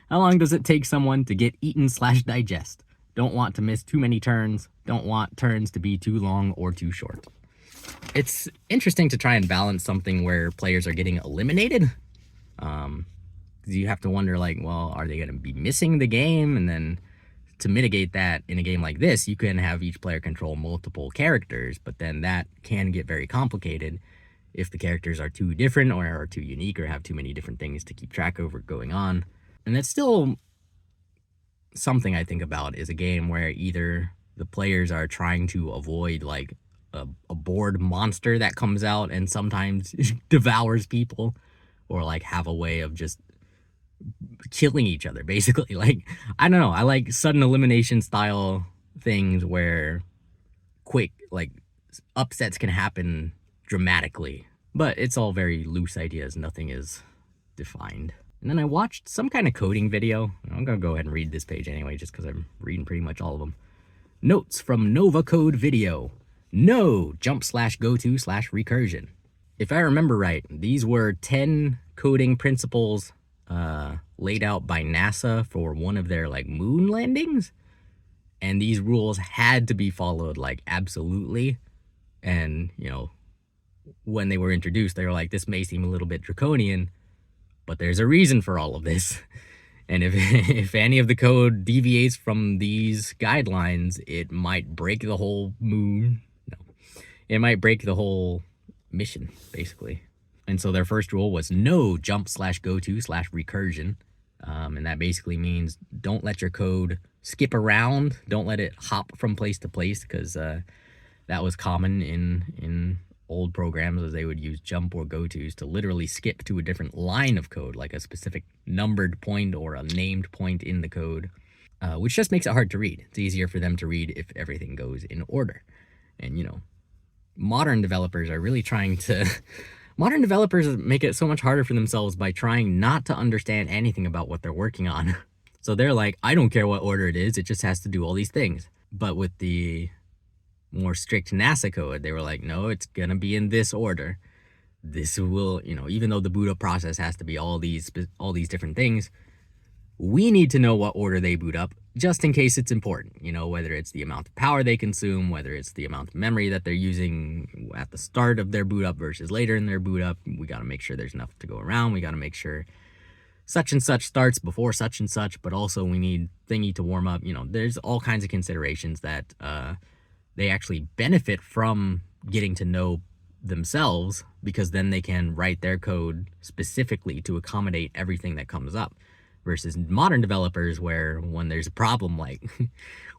How long does it take someone to get eaten/digest? Don't want to miss too many turns. Don't want turns to be too long or too short. It's interesting to try and balance something where players are getting eliminated. You have to wonder, like, well, are they going to be missing the game? And then to mitigate that in a game like this, you can have each player control multiple characters, but then that can get very complicated if the characters are too different or are too unique or have too many different things to keep track of going on. And that's still something I think about, is a game where either the players are trying to avoid like a board monster that comes out and sometimes devours people, or like have a way of just killing each other, basically. Like, I don't know, I like sudden elimination style things where quick like upsets can happen dramatically, but it's all very loose ideas. Nothing is defined. And then I watched some kind of coding video. I'm gonna go ahead and read this page anyway, just because I'm reading pretty much all of them. Notes from Nova Code video. No jump/go-to/recursion. If I remember right, these were 10 coding principles laid out by NASA for one of their like moon landings, and these rules had to be followed like absolutely. And when they were introduced, they were like, this may seem a little bit draconian, but there's a reason for all of this. And if any of the code deviates from these guidelines, it might break the whole moon. No, it might break the whole mission, basically. And so their first rule was no jump/go-to/recursion. And that basically means don't let your code skip around. Don't let it hop from place to place, because that was common in old programs is they would use jump or go-tos to literally skip to a different line of code, like a specific numbered point or a named point in the code, which just makes it hard to read. It's easier for them to read if everything goes in order. And, modern developers are really trying to modern developers make it so much harder for themselves by trying not to understand anything about what they're working on. So they're like, I don't care what order it is, it just has to do all these things. But with the more strict NASA code, they were like, no, it's gonna be in this order. This will, even though the boot up process has to be all these different things, we need to know what order they boot up just in case it's important, whether it's the amount of power they consume, whether it's the amount of memory that they're using at the start of their boot up versus later in their boot up. We got to make sure there's enough to go around. We got to make sure such and such starts before such and such, but also we need thingy to warm up. There's all kinds of considerations that they actually benefit from getting to know themselves, because then they can write their code specifically to accommodate everything that comes up. Versus modern developers, where when there's a problem, like,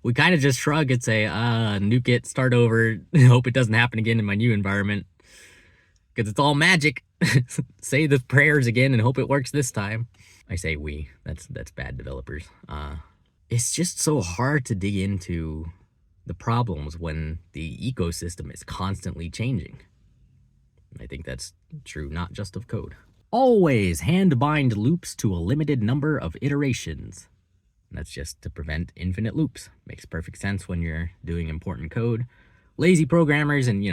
we kind of just shrug and say, nuke it, start over, hope it doesn't happen again in my new environment, because it's all magic. Say the prayers again and hope it works this time. I say we, that's bad developers. It's just so hard to dig into the problems when the ecosystem is constantly changing. I think that's true not just of code. Always hand bind loops to a limited number of iterations. That's just to prevent infinite loops. Makes perfect sense when you're doing important code. Lazy programmers, and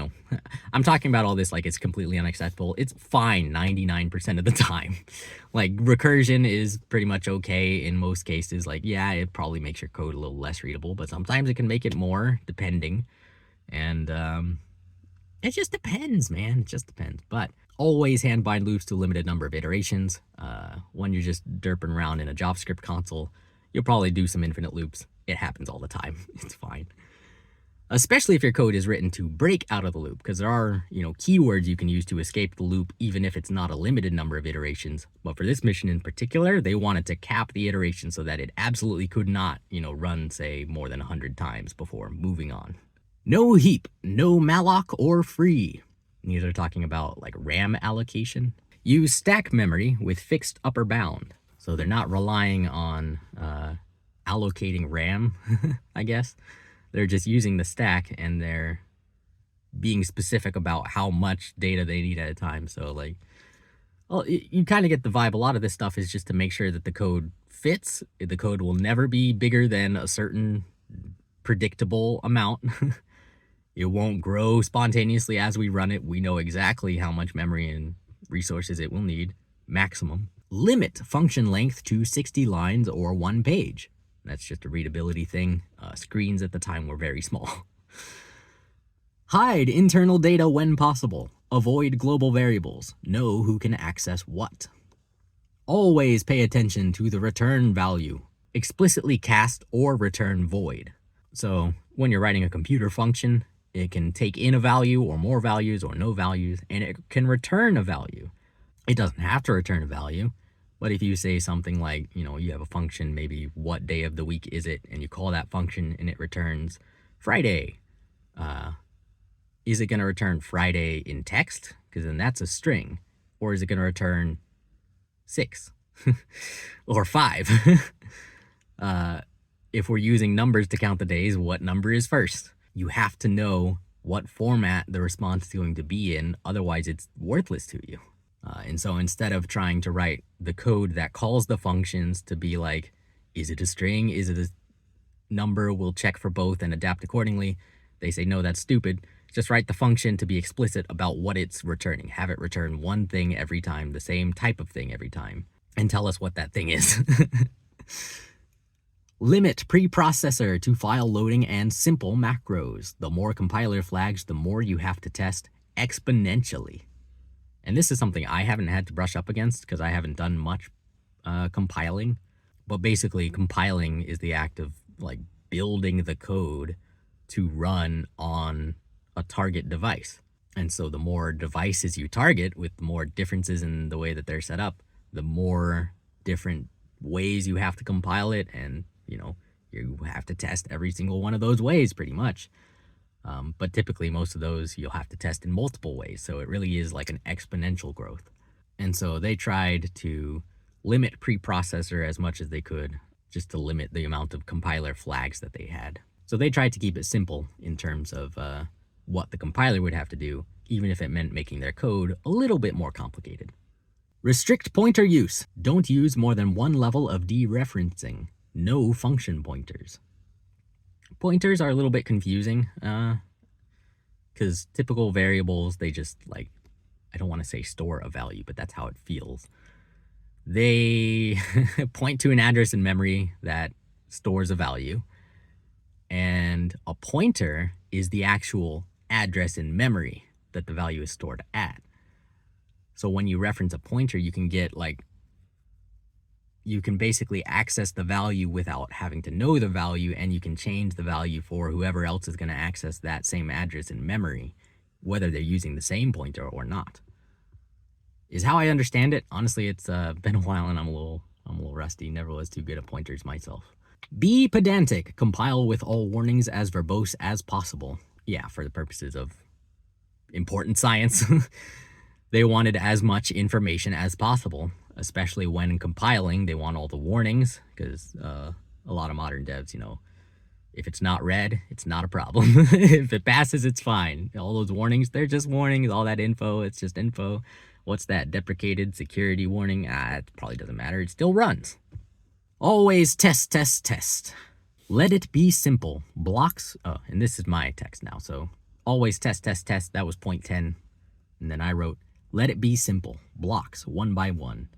I'm talking about all this like it's completely unacceptable. It's fine 99% of the time. Like, recursion is pretty much okay in most cases. Like, yeah, it probably makes your code a little less readable, but sometimes it can make it more, depending. And it just depends, man. It just depends. But always hand bind loops to a limited number of iterations. When you're just derping around in a JavaScript console, you'll probably do some infinite loops. It happens all the time. It's fine. Especially if your code is written to break out of the loop, because there are, keywords you can use to escape the loop, even if it's not a limited number of iterations. But for this mission in particular, they wanted to cap the iteration so that it absolutely could not, run, say, more than 100 times before moving on. No heap, no malloc or free. These are talking about like RAM allocation. Use stack memory with fixed upper bound. So they're not relying on allocating RAM, I guess. They're just using the stack, and they're being specific about how much data they need at a time. So like, well, you kind of get the vibe. A lot of this stuff is just to make sure that the code fits. The code will never be bigger than a certain predictable amount. It won't grow spontaneously as we run it. We know exactly how much memory and resources it will need, maximum. Limit function length to 60 lines or 1 page. That's just a readability thing. Screens at the time were very small. Hide internal data when possible. Avoid global variables. Know who can access what. Always pay attention to the return value. Explicitly cast or return void. So when you're writing a computer function, it can take in a value or more values or no values, and it can return a value. It doesn't have to return a value, but if you say something like, you have a function, maybe what day of the week is it, and you call that function and it returns Friday, is it going to return Friday in text? Because then that's a string. Or is it going to return 6 or 5? If we're using numbers to count the days, what number is first? You have to know what format the response is going to be in, otherwise it's worthless to you. And so instead of trying to write the code that calls the functions to be like, is it a string? Is it a number? We'll check for both and adapt accordingly. They say, no, that's stupid. Just write the function to be explicit about what it's returning. Have it return one thing every time, the same type of thing every time, and tell us what that thing is. Limit preprocessor to file loading and simple macros. The more compiler flags, the more you have to test exponentially. And this is something I haven't had to brush up against because I haven't done much compiling. But basically, compiling is the act of like building the code to run on a target device. And so the more devices you target with more differences in the way that they're set up, the more different ways you have to compile it, and you have to test every single one of those ways pretty much. But typically most of those you'll have to test in multiple ways. So it really is like an exponential growth. And so they tried to limit preprocessor as much as they could, just to limit the amount of compiler flags that they had. So they tried to keep it simple in terms of what the compiler would have to do, even if it meant making their code a little bit more complicated. Restrict pointer use. Don't use more than one level of dereferencing. No function pointers. Pointers are a little bit confusing, because typical variables, they just, like, I don't want to say store a value, but that's how it feels. They point to an address in memory that stores a value, and a pointer is the actual address in memory that the value is stored at. So when you reference a pointer, you can get, like, you can basically access the value without having to know the value, and you can change the value for whoever else is going to access that same address in memory, whether they're using the same pointer or not. Is how I understand it. Honestly, it's been a while and I'm a little rusty. Never was too good at pointers myself. Be pedantic. Compile with all warnings as verbose as possible. Yeah, for the purposes of important science. They wanted as much information as possible, especially when compiling. They want all the warnings, because a lot of modern devs, you know, if it's not read, it's not a problem. If it passes, it's fine. All those warnings, they're just warnings. All that info, it's just info. What's that deprecated security warning? It probably doesn't matter. It still runs. Always test, test, test. Let it be simple. Blocks. Oh, and this is my text now. So always test, test, test. That was point 10. And then I wrote, let it be simple. Blocks, one by one.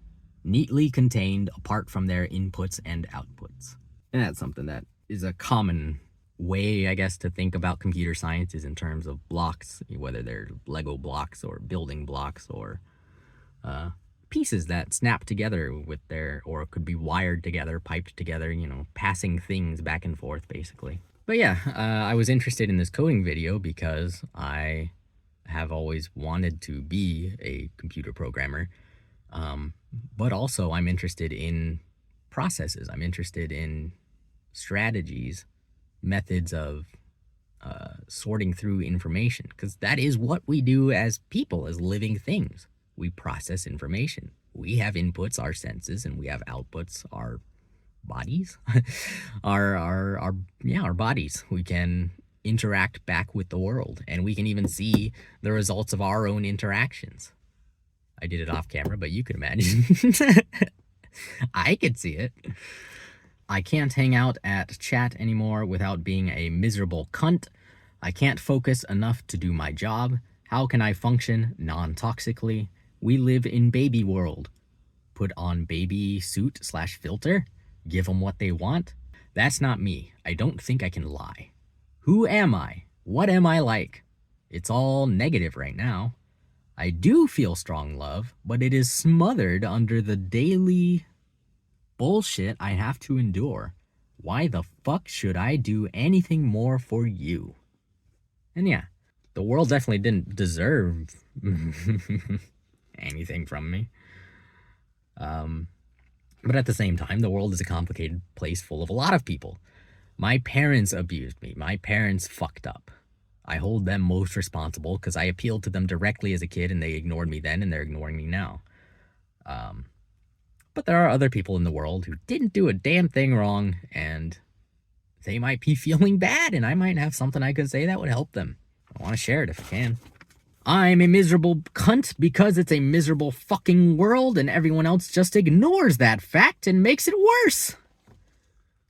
Neatly contained apart from their inputs and outputs. And that's something that is a common way, I guess, to think about computer science, is in terms of blocks, whether they're Lego blocks or building blocks or pieces that snap together with their, or could be wired together, piped together, you know, passing things back and forth, basically. But yeah, I was interested in this coding video because I have always wanted to be a computer programmer, but also I'm interested in processes. I'm interested in strategies, methods of sorting through information, because that is what we do as people, as living things. We process information. We have inputs, our senses, and we have outputs, our bodies. our bodies. We can interact back with the world, and we can even see the results of our own interactions. I did it off camera, but you could imagine. I could see it. I can't hang out at chat anymore without being a miserable cunt. I can't focus enough to do my job. How can I function non-toxically? We live in baby world. Put on baby suit / filter? Give them what they want? That's not me. I don't think I can lie. Who am I? What am I like? It's all negative right now. I do feel strong love, but it is smothered under the daily bullshit I have to endure. Why the fuck should I do anything more for you? And yeah, the world definitely didn't deserve anything from me. But at the same time, the world is a complicated place full of a lot of people. My parents abused me. My parents fucked up. I hold them most responsible because I appealed to them directly as a kid, and they ignored me then, and they're ignoring me now. But there are other people in the world who didn't do a damn thing wrong, and they might be feeling bad, and I might have something I could say that would help them. I want to share it if I can. I'm a miserable cunt because it's a miserable fucking world, and everyone else just ignores that fact and makes it worse.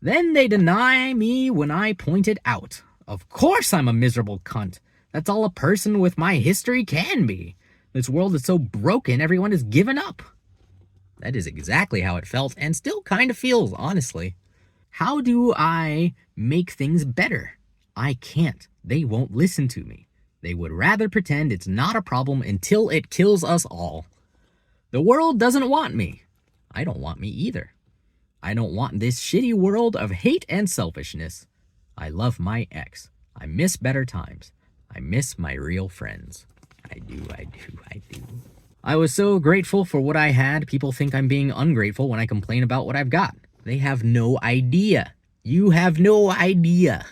Then they deny me when I point it out. Of course I'm a miserable cunt. That's all a person with my history can be. This world is so broken, everyone has given up. That is exactly how it felt, and still kind of feels, honestly. How do I make things better? I can't. They won't listen to me. They would rather pretend it's not a problem until it kills us all. The world doesn't want me. I don't want me either. I don't want this shitty world of hate and selfishness. I love my ex. I miss better times. I miss my real friends. I do. I was so grateful for what I had, people think I'm being ungrateful when I complain about what I've got. They have no idea. You have no idea.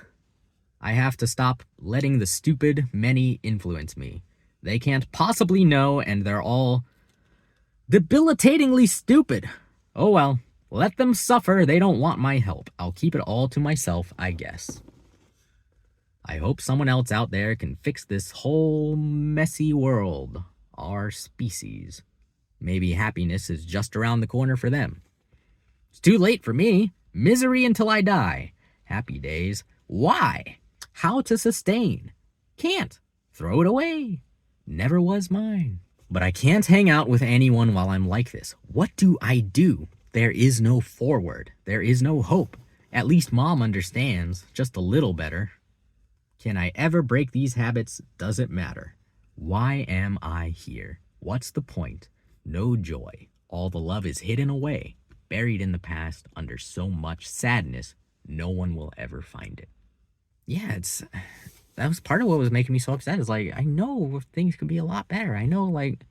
I have to stop letting the stupid many influence me. They can't possibly know, and they're all debilitatingly stupid. Oh well, let them suffer. They don't want my help. I'll keep it all to myself, I guess. I hope someone else out there can fix this whole messy world. Our species. Maybe happiness is just around the corner for them. It's too late for me. Misery until I die. Happy days. Why? How to sustain? Can't. Throw it away. Never was mine. But I can't hang out with anyone while I'm like this. What do I do? There is no forward. There is no hope. At least Mom understands, just a little better. Can I ever break these habits? Doesn't matter. Why am I here? What's the point? No joy. All the love is hidden away, buried in the past under so much sadness, no one will ever find it. Yeah, that was part of what was making me so upset. Is like, I know things could be a lot better. I know, like,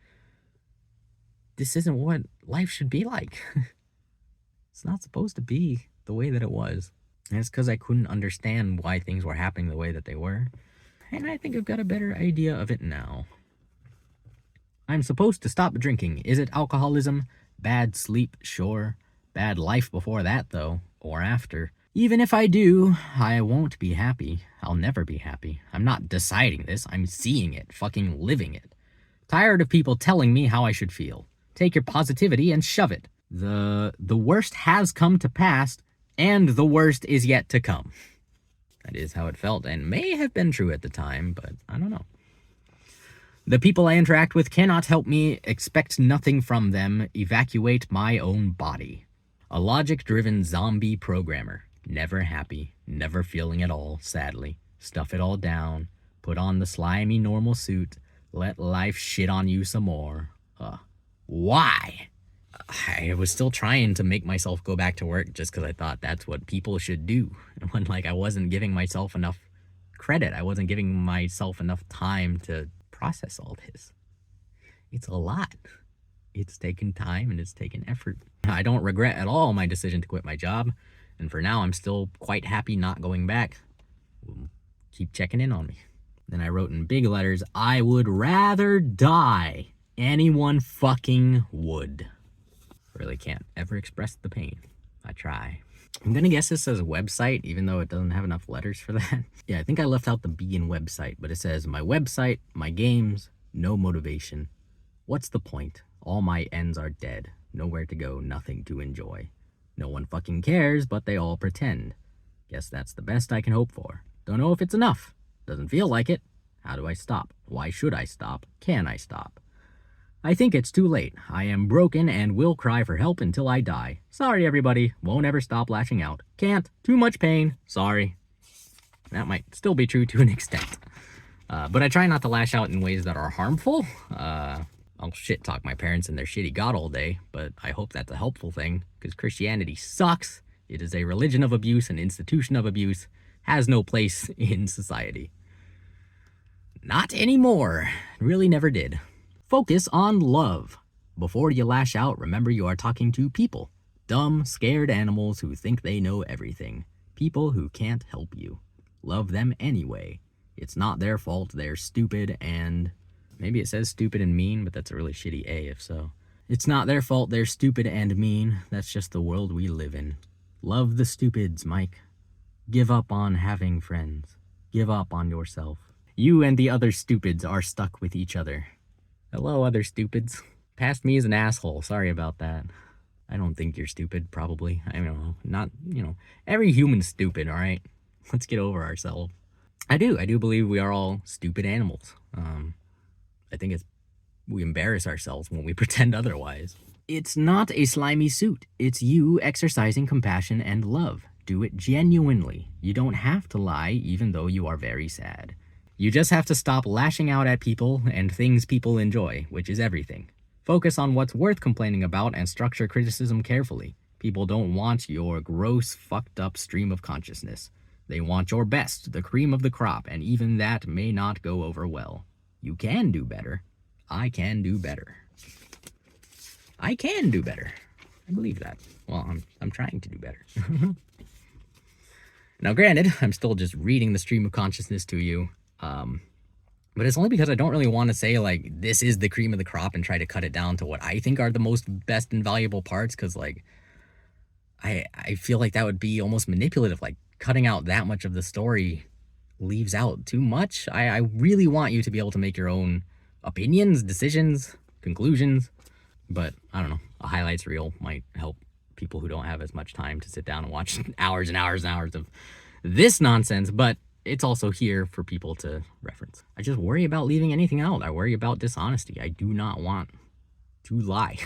this isn't what life should be like. It's not supposed to be the way that it was. And it's because I couldn't understand why things were happening the way that they were. And I think I've got a better idea of it now. I'm supposed to stop drinking. Is it alcoholism? Bad sleep, sure. Bad life before that, though, or after. Even if I do, I won't be happy. I'll never be happy. I'm not deciding this. I'm seeing it, fucking living it. Tired of people telling me how I should feel. Take your positivity and shove it. The worst has come to pass, and the worst is yet to come. That is how it felt, and may have been true at the time, but I don't know. The people I interact with cannot help me, expect nothing from them, evacuate my own body. A logic-driven zombie programmer. Never happy, never feeling at all, sadly. Stuff it all down, put on the slimy normal suit, let life shit on you some more. Why? I was still trying to make myself go back to work just because I thought that's what people should do. When, like, I wasn't giving myself enough credit. I wasn't giving myself enough time to process all this. It's a lot. It's taken time and it's taken effort. I don't regret at all my decision to quit my job. And for now, I'm still quite happy not going back. Keep checking in on me. Then I wrote in big letters, I would rather die. Anyone fucking would. Really can't ever express the pain. I try. I'm gonna guess this says website, even though it doesn't have enough letters for that. Yeah, I think I left out the B in website, but it says my website, my games, no motivation. What's the point? All my ends are dead. Nowhere to go, nothing to enjoy. No one fucking cares, but they all pretend. Guess that's the best I can hope for. Don't know if it's enough. Doesn't feel like it. How do I stop? Why should I stop? Can I stop? I think it's too late. I am broken and will cry for help until I die. Sorry, everybody. Won't ever stop lashing out. Can't. Too much pain. Sorry. That might still be true to an extent. But I try not to lash out in ways that are harmful. I'll shit talk my parents and their shitty God all day, but I hope that's a helpful thing, because Christianity sucks. It is a religion of abuse, an institution of abuse, has no place in society. Not anymore. Really never did. Focus on love. Before you lash out, remember you are talking to people. Dumb, scared animals who think they know everything. People who can't help you. Love them anyway. It's not their fault they're stupid and... Maybe it says stupid and mean, but that's a really shitty A if so. It's not their fault they're stupid and mean. That's just the world we live in. Love the stupids, Mike. Give up on having friends. Give up on yourself. You and the other stupids are stuck with each other. Hello, other stupids. Past me is an asshole. Sorry about that. I don't think you're stupid, probably. I don't know. Not, every human's stupid, all right? Let's get over ourselves. I do believe we are all stupid animals. I think we embarrass ourselves when we pretend otherwise. It's not a slimy suit. It's you exercising compassion and love. Do it genuinely. You don't have to lie, even though you are very sad. You just have to stop lashing out at people and things people enjoy, which is everything. Focus on what's worth complaining about and structure criticism carefully. People don't want your gross, fucked up stream of consciousness. They want your best, the cream of the crop, and even that may not go over well. You can do better. I can do better. I can do better. I believe that. Well, I'm trying to do better. And Now, granted, I'm still just reading the stream of consciousness to you, but it's only because I don't really want to say, like, this is the cream of the crop and try to cut it down to what I think are the most best and valuable parts, because, like, I feel like that would be almost manipulative. Like, cutting out that much of the story leaves out too much. I really want you to be able to make your own opinions, decisions, conclusions, but I don't know. A highlights reel might help people who don't have as much time to sit down and watch hours and hours and hours of this nonsense, but it's also here for people to reference. I just worry about leaving anything out. I worry about dishonesty. I do not want to lie.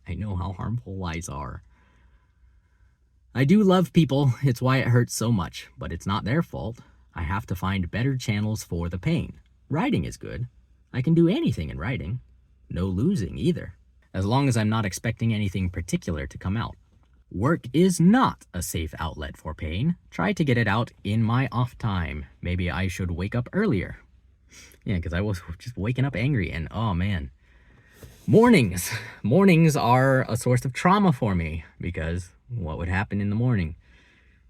I know how harmful lies are. I do love people. It's why it hurts so much, but it's not their fault. I have to find better channels for the pain. Writing is good. I can do anything in writing. No losing either. As long as I'm not expecting anything particular to come out. Work is not a safe outlet for pain. Try to get it out in my off time. Maybe I should wake up earlier. Yeah, because I was just waking up angry, and oh man. Mornings. Mornings are a source of trauma for me, because what would happen in the morning?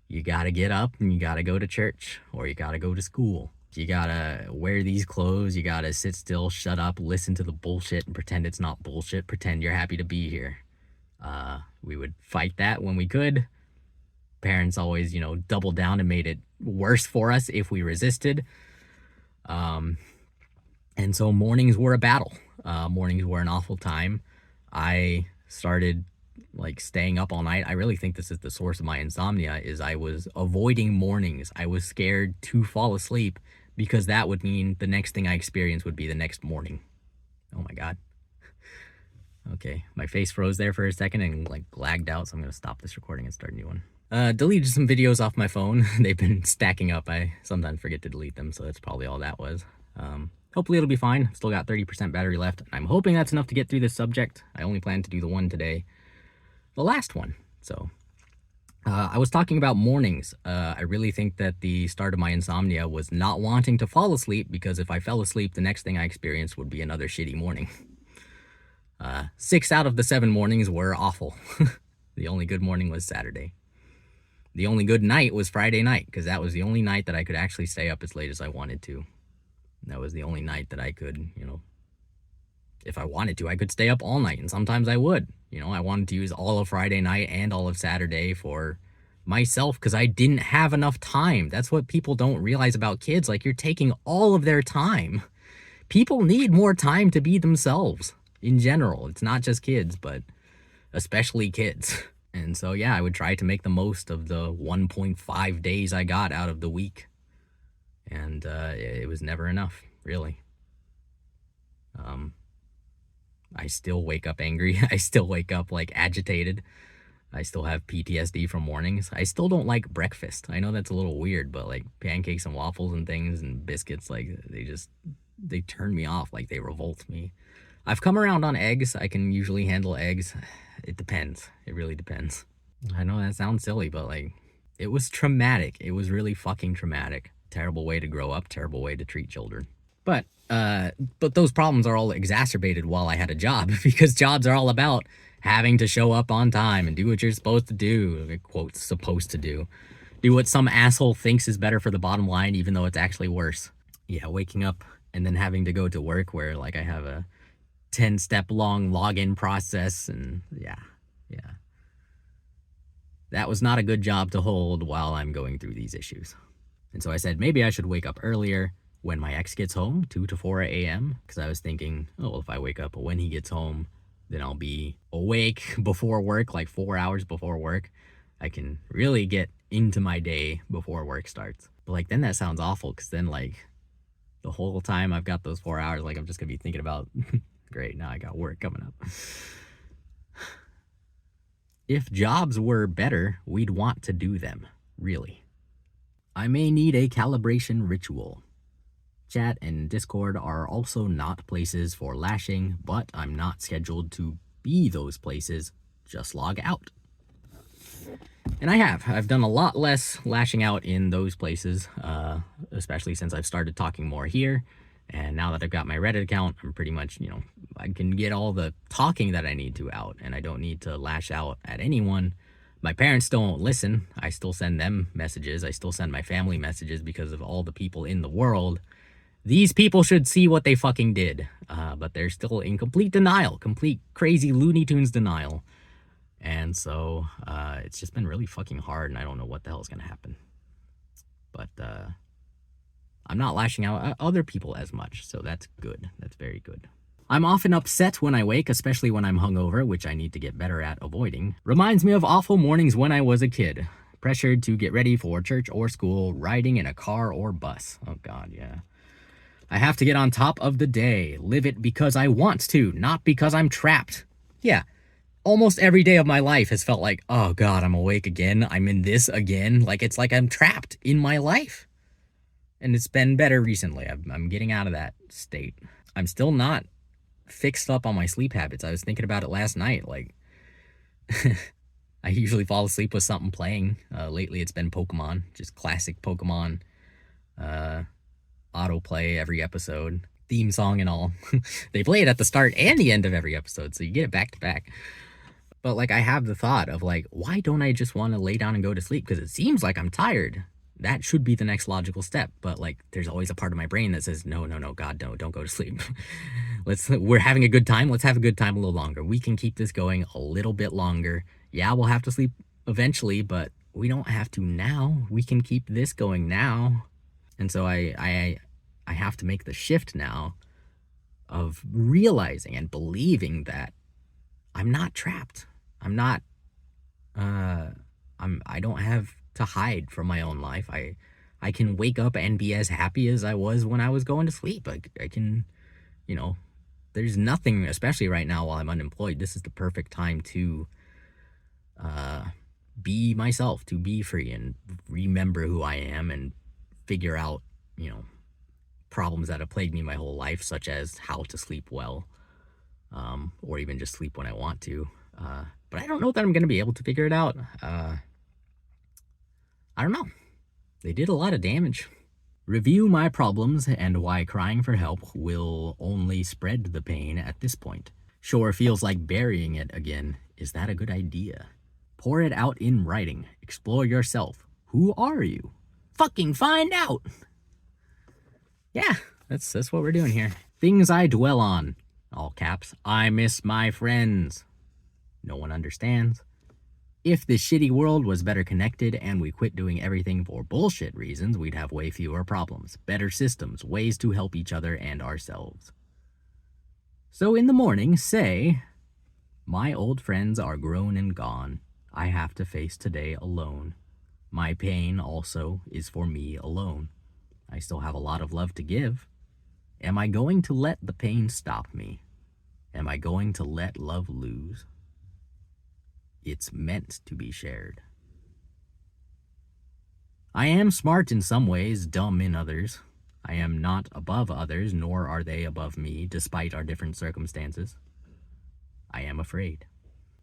You gotta get up and you gotta go to church, or you gotta go to school. You gotta wear these clothes, you gotta sit still, shut up, listen to the bullshit and pretend it's not bullshit, pretend you're happy to be here. We would fight that when we could. Parents always, doubled down and made it worse for us if we resisted. And so mornings were a battle. Mornings were an awful time. I started staying up all night. I really think this is the source of my insomnia, is I was avoiding mornings. I was scared to fall asleep because that would mean the next thing I experienced would be the next morning. Oh my God. Okay, my face froze there for a second and lagged out, so I'm gonna stop this recording and start a new one. Deleted some videos off my phone. They've been stacking up. I sometimes forget to delete them, so that's probably all that was. Hopefully it'll be fine. Still got 30% battery left. I'm hoping that's enough to get through this subject. I only plan to do the one today. The last one. So, I was talking about mornings. I really think that the start of my insomnia was not wanting to fall asleep, because if I fell asleep, the next thing I experienced would be another shitty morning. 6 out of the 7 mornings were awful. The only good morning was Saturday. The only good night was Friday night, because that was the only night that I could actually stay up as late as I wanted to. That was the only night that I could, if I wanted to, I could stay up all night, and sometimes I would. I wanted to use all of Friday night and all of Saturday for myself because I didn't have enough time. That's what people don't realize about kids. You're taking all of their time. People need more time to be themselves in general. It's not just kids, but especially kids. And so, yeah, I would try to make the most of the 1.5 days I got out of the week. And it was never enough, really. I still wake up angry. I still wake up agitated. I still have PTSD from mornings. I still don't like breakfast. I know that's a little weird, but pancakes and waffles and things and biscuits, they turn me off. They revolt me. I've come around on eggs. I can usually handle eggs. It depends. It really depends. I know that sounds silly, but it was traumatic. It was really fucking traumatic. Terrible way to grow up. Terrible way to treat children. But those problems are all exacerbated while I had a job, because jobs are all about having to show up on time and do what you're supposed to do. Quote, supposed to do. Do what some asshole thinks is better for the bottom line, even though it's actually worse. Yeah, waking up and then having to go to work where I have a 10-step long login process, and yeah. That was not a good job to hold while I'm going through these issues. And so I said, maybe I should wake up earlier when my ex gets home, 2 to 4 a.m. Because I was thinking, oh, well, if I wake up when he gets home, then I'll be awake before work, 4 hours before work. I can really get into my day before work starts. But then that sounds awful, because then the whole time I've got those 4 hours, I'm just gonna be thinking about, great, now I got work coming up. If jobs were better, we'd want to do them, really. I may need a calibration ritual. Chat and Discord are also not places for lashing, but I'm not scheduled to be those places. Just log out. And I've done a lot less lashing out in those places, especially since I've started talking more here. And now that I've got my Reddit account, I'm pretty much, I can get all the talking that I need to out, and I don't need to lash out at anyone My parents don't listen. I still send them messages. I still send my family messages because of all the people in the world. These people should see what they fucking did. But they're still in complete denial, complete crazy Looney Tunes denial. And so it's just been really fucking hard, and I don't know what the hell is going to happen. But I'm not lashing out at other people as much, so that's good. That's very good. I'm often upset when I wake, especially when I'm hungover, which I need to get better at avoiding. Reminds me of awful mornings when I was a kid. Pressured to get ready for church or school, riding in a car or bus. Oh god, yeah. I have to get on top of the day. Live it because I want to, not because I'm trapped. Yeah. Almost every day of my life has felt like, oh god, I'm awake again. I'm in this again. Like, it's like I'm trapped in my life. And it's been better recently. I'm getting out of that state. I'm still not fixed up on my sleep habits. I was thinking about it last night. Like, I usually fall asleep with something playing. Lately, it's been Pokemon, just classic Pokemon. Autoplay every episode, theme song and all. They play it at the start and the end of every episode, so you get it back to back. But like, I have the thought of like, why don't I just want to lay down and go to sleep? Because it seems like I'm tired. That should be the next logical step. But like, there's always a part of my brain that says, no, God, no, don't go to sleep. We're having a good time. Let's have a good time a little longer. We can keep this going a little bit longer. Yeah, we'll have to sleep eventually, but we don't have to now. We can keep this going now. And so I have to make the shift now of realizing and believing that I'm not trapped. I'm not, I don't have to hide from my own life. I can wake up and be as happy as I was when I was going to sleep. I can, you know, there's nothing, especially right now while I'm unemployed, this is the perfect time to be myself, to be free and remember who I am and figure out, you know, problems that have plagued me my whole life, such as how to sleep well, or even just sleep when I want to. But I don't know that I'm going to be able to figure it out. I don't know. They did a lot of damage. Review my problems and why crying for help will only spread the pain at this point. Sure feels like burying it again. Is that a good idea? Pour it out in writing. Explore yourself. Who are you? Fucking find out! Yeah, that's what we're doing here. Things I dwell on. All caps. I miss my friends. No one understands. If this shitty world was better connected and we quit doing everything for bullshit reasons, we'd have way fewer problems, better systems, ways to help each other and ourselves. So in the morning, say, my old friends are grown and gone. I have to face today alone. My pain also is for me alone. I still have a lot of love to give. Am I going to let the pain stop me? Am I going to let love lose? It's meant to be shared. I am smart in some ways, dumb in others. I am not above others, nor are they above me, despite our different circumstances. I am afraid.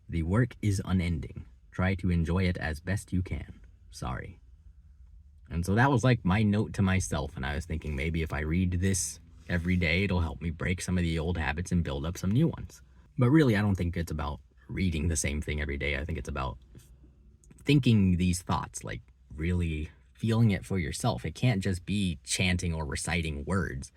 The work is unending. Try to enjoy it as best you can. Sorry. And so that was like my note to myself, and I was thinking maybe if I read this every day, it'll help me break some of the old habits and build up some new ones. But really, I don't think it's about reading the same thing every day. I think it's about thinking these thoughts, like really feeling it for yourself. It can't just be chanting or reciting words.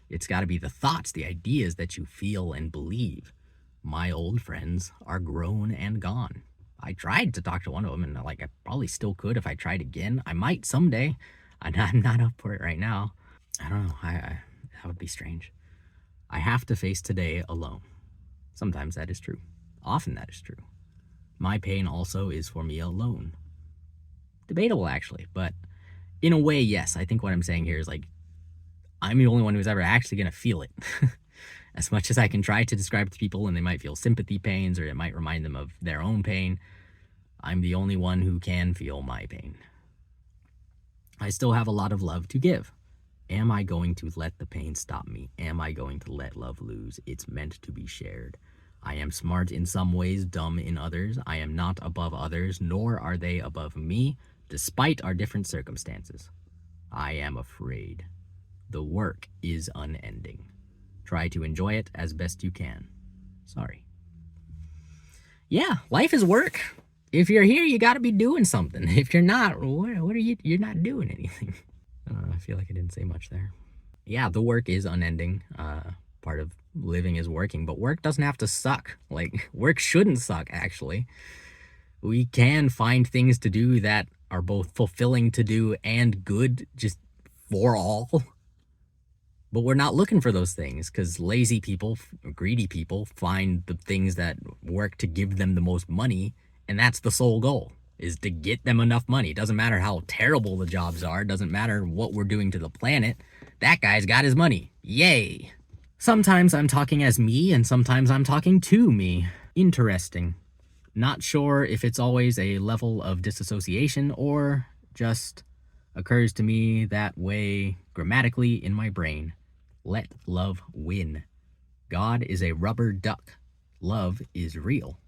It's got to be the thoughts, the ideas that you feel and believe. My old friends are grown and gone. I tried to talk to one of them, and like I probably still could if I tried again. I might someday. I'm not up for it right now. I don't know. That would be strange. I have to face today alone. Sometimes that is true. Often that is true. My pain also is for me alone. Debatable, actually, but in a way, yes. I think what I'm saying here is like, I'm the only one who's ever actually going to feel it. As much as I can try to describe it to people and they might feel sympathy pains or it might remind them of their own pain, I'm the only one who can feel my pain. I still have a lot of love to give. Am I going to let the pain stop me? Am I going to let love lose? It's meant to be shared. I am smart in some ways, dumb in others. I am not above others, nor are they above me, despite our different circumstances. I am afraid. The work is unending. Try to enjoy it as best you can. Sorry. Yeah, life is work. If you're here, you got to be doing something. If you're not, what are you? You're not doing anything. I feel like I didn't say much there. Yeah, the work is unending. Part of living is working, but work doesn't have to suck. Like, work shouldn't suck, actually. We can find things to do that are both fulfilling to do and good, just for all. But we're not looking for those things because lazy people, greedy people, find the things that work to give them the most money, and that's the sole goal, is to get them enough money. It doesn't matter how terrible the jobs are. It doesn't matter what we're doing to the planet. That guy's got his money. Yay. Sometimes I'm talking as me, and sometimes I'm talking to me. Interesting. Not sure if it's always a level of disassociation or just occurs to me that way grammatically in my brain. Let love win. God is a rubber duck. Love is real.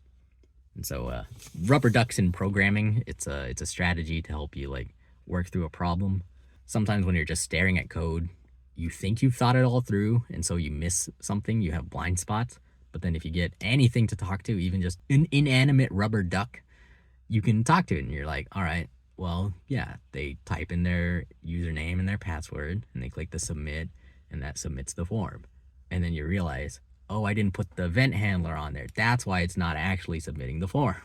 And so rubber ducks in programming, it's a strategy to help you like work through a problem. Sometimes when you're just staring at code, you think you've thought it all through, and so you miss something, you have blind spots. But then if you get anything to talk to, even just an inanimate rubber duck, you can talk to it, and you're like, all right, well, yeah, they type in their username and their password, and they click the submit, and that submits the form. And then you realize, oh, I didn't put the event handler on there. That's why it's not actually submitting the form.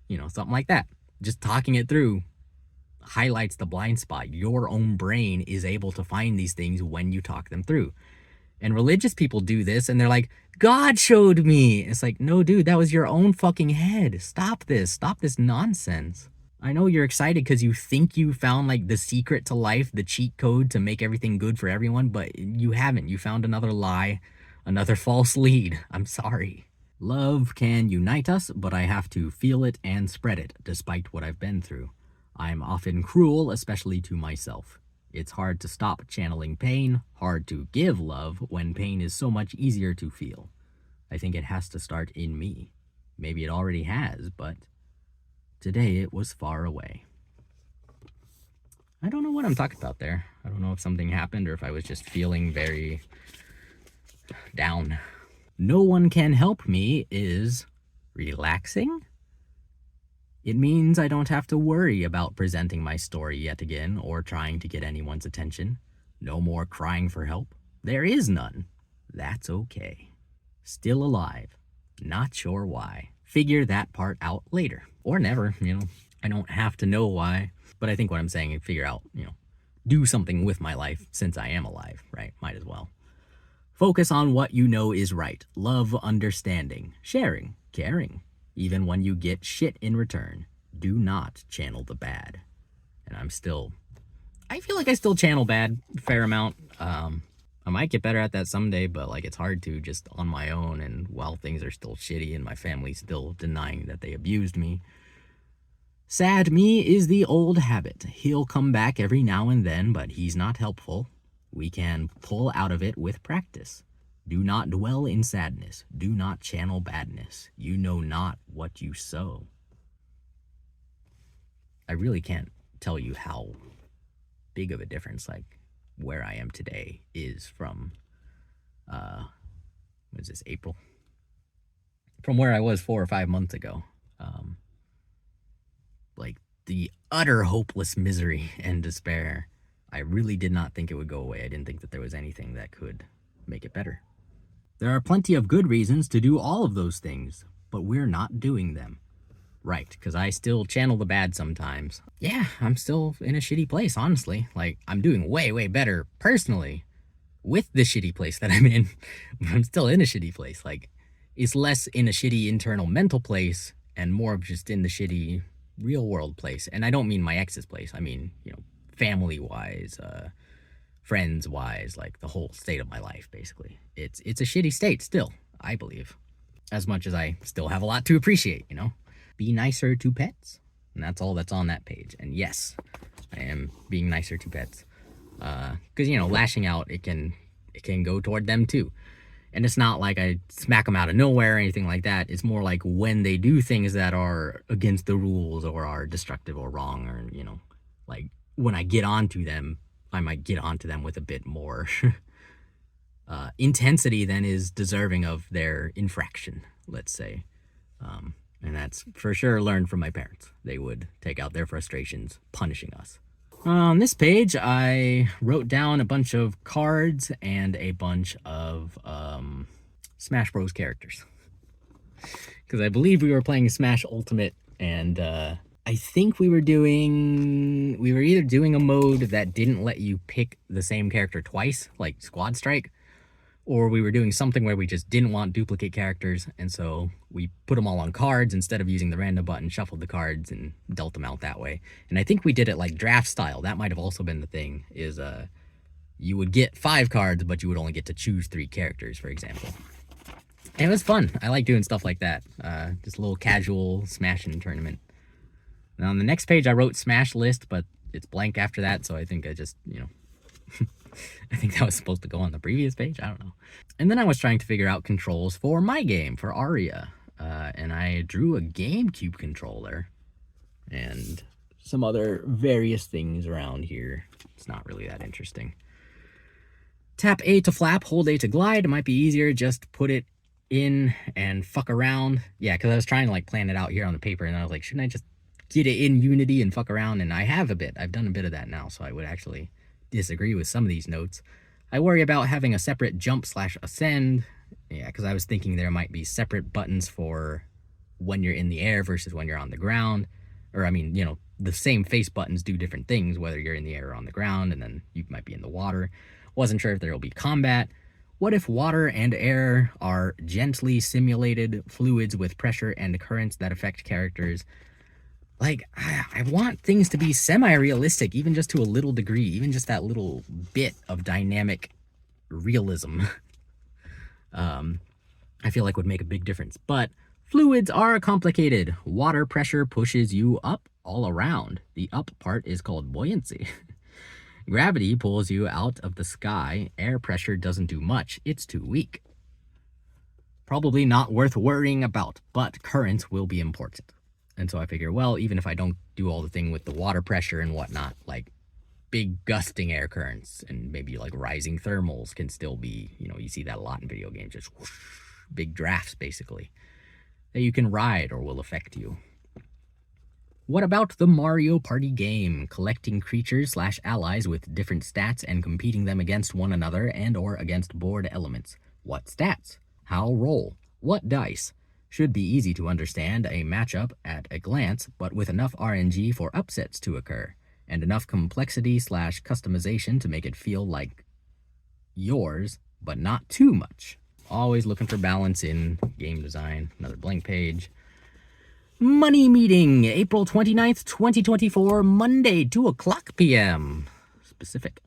You know, something like that. Just talking it through highlights the blind spot. Your own brain is able to find these things when you talk them through. And religious people do this, and they're like, God showed me. It's like, no, dude, that was your own fucking head. Stop this. Stop this nonsense. I know you're excited because you think you found like the secret to life, the cheat code to make everything good for everyone, but you haven't. You found another lie, another false lead. I'm sorry. Love can unite us, but I have to feel it and spread it, despite what I've been through. I'm often cruel, especially to myself. It's hard to stop channeling pain, hard to give love when pain is so much easier to feel. I think it has to start in me. Maybe it already has, but today it was far away. I don't know what I'm talking about there. I don't know if something happened or if I was just feeling very down. No one can help me is relaxing. It means I don't have to worry about presenting my story yet again or trying to get anyone's attention. No more crying for help. There is none. That's okay. Still alive. Not sure why. Figure that part out later. Or never, you know. I don't have to know why. But I think what I'm saying is figure out, you know, do something with my life since I am alive, right? Might as well. Focus on what you know is right. Love understanding. Sharing. Caring. Even when you get shit in return, do not channel the bad. And I feel like I still channel bad a fair amount. I might get better at that someday, but like it's hard to just on my own and while things are still shitty and my family's still denying that they abused me. Sad me is the old habit. He'll come back every now and then, but he's not helpful. We can pull out of it with practice. Do not dwell in sadness. Do not channel badness. You know not what you sow. I really can't tell you how big of a difference, like, where I am today is from, what is this, April? From where I was 4 or 5 months ago. Like, the utter hopeless misery and despair. I really did not think it would go away. I didn't think that there was anything that could make it better. There are plenty of good reasons to do all of those things, but we're not doing them. Right, because I still channel the bad sometimes. Yeah, I'm still in a shitty place, honestly. Like, I'm doing way, way better personally with the shitty place that I'm in, but I'm still in a shitty place. Like, it's less in a shitty internal mental place and more of just in the shitty real world place. And I don't mean my ex's place. I mean, you know, family-wise, friends-wise, like the whole state of my life, basically. It's a shitty state still, I believe. As much as I still have a lot to appreciate, you know? Be nicer to pets. And that's all that's on that page. And yes, I am being nicer to pets. Because, you know, lashing out, it can go toward them too. And it's not like I smack them out of nowhere or anything like that. It's more like when they do things that are against the rules or are destructive or wrong, or, you know, like when I get onto them, I might get onto them with a bit more intensity than is deserving of their infraction, let's say. And that's for sure learned from my parents. They would take out their frustrations punishing us. On this page, I wrote down a bunch of cards and a bunch of Smash Bros. Characters. Because I believe we were playing Smash Ultimate, and I think we were either doing a mode that didn't let you pick the same character twice, like Squad Strike, or we were doing something where we just didn't want duplicate characters, and so we put them all on cards instead of using the random button, shuffled the cards, and dealt them out that way. And I think we did it like draft style. That might have also been the thing, is you would get 5 cards, but you would only get to choose 3 characters, for example. And it was fun. I like doing stuff like that. Just a little casual Smashin tournament. Now on the next page, I wrote Smash List, but it's blank after that, so I think I just, I think that was supposed to go on the previous page. I don't know. And then I was trying to figure out controls for my game, for Aria. And I drew a GameCube controller and some other various things around here. It's not really that interesting. Tap A to flap, hold A to glide. It might be easier just put it in and fuck around. Yeah, because I was trying to like plan it out here on the paper, and I was like, shouldn't I just get it in Unity and fuck around? And I have a bit. I've done a bit of that now, so I would actually disagree with some of these notes. I worry about having a separate jump/ascend. Yeah, because I was thinking there might be separate buttons for when you're in the air versus when you're on the ground. Or, I mean, the same face buttons do different things, whether you're in the air or on the ground, and then you might be in the water. Wasn't sure if there will be combat. What if water and air are gently simulated fluids with pressure and currents that affect characters? Like, I want things to be semi-realistic, even just to a little degree, even just that little bit of dynamic realism. I feel like would make a big difference. But fluids are complicated. Water pressure pushes you up all around. The up part is called buoyancy. Gravity pulls you out of the sky. Air pressure doesn't do much. It's too weak. Probably not worth worrying about, but currents will be important. And so I figure, well, even if I don't do all the thing with the water pressure and whatnot, like big gusting air currents and maybe like rising thermals can still be, you see that a lot in video games, just whoosh, big drafts basically, that you can ride or will affect you. What about the Mario Party game? Collecting creatures/allies with different stats and competing them against one another and or against board elements. What stats? How roll? What dice? Should be easy to understand a matchup at a glance, but with enough RNG for upsets to occur, and enough complexity/customization to make it feel like yours, but not too much. Always looking for balance in game design. Another blank page. Money meeting, April 29th, 2024, Monday, 2:00 p.m. Specific.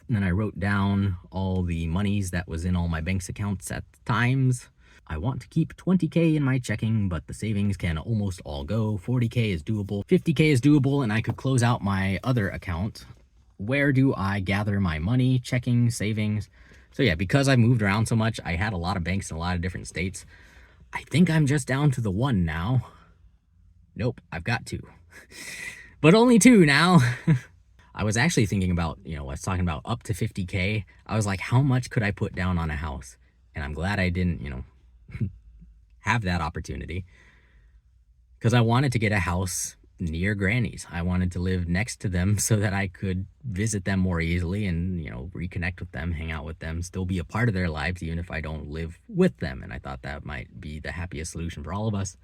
And then I wrote down all the monies that was in all my bank's accounts at times. I want to keep 20K in my checking, but the savings can almost all go. 40K is doable. 50K is doable, and I could close out my other account. Where do I gather my money? Checking, savings. So yeah, because I moved around so much, I had a lot of banks in a lot of different states. I think I'm just down to the 1 now. Nope, I've got 2. But only 2 now. I was actually thinking about, I was talking about up to 50K. I was like, how much could I put down on a house? And I'm glad I didn't, have that opportunity. Because I wanted to get a house near grannies. I wanted to live next to them so that I could visit them more easily and, reconnect with them, hang out with them, still be a part of their lives, even if I don't live with them. And I thought that might be the happiest solution for all of us.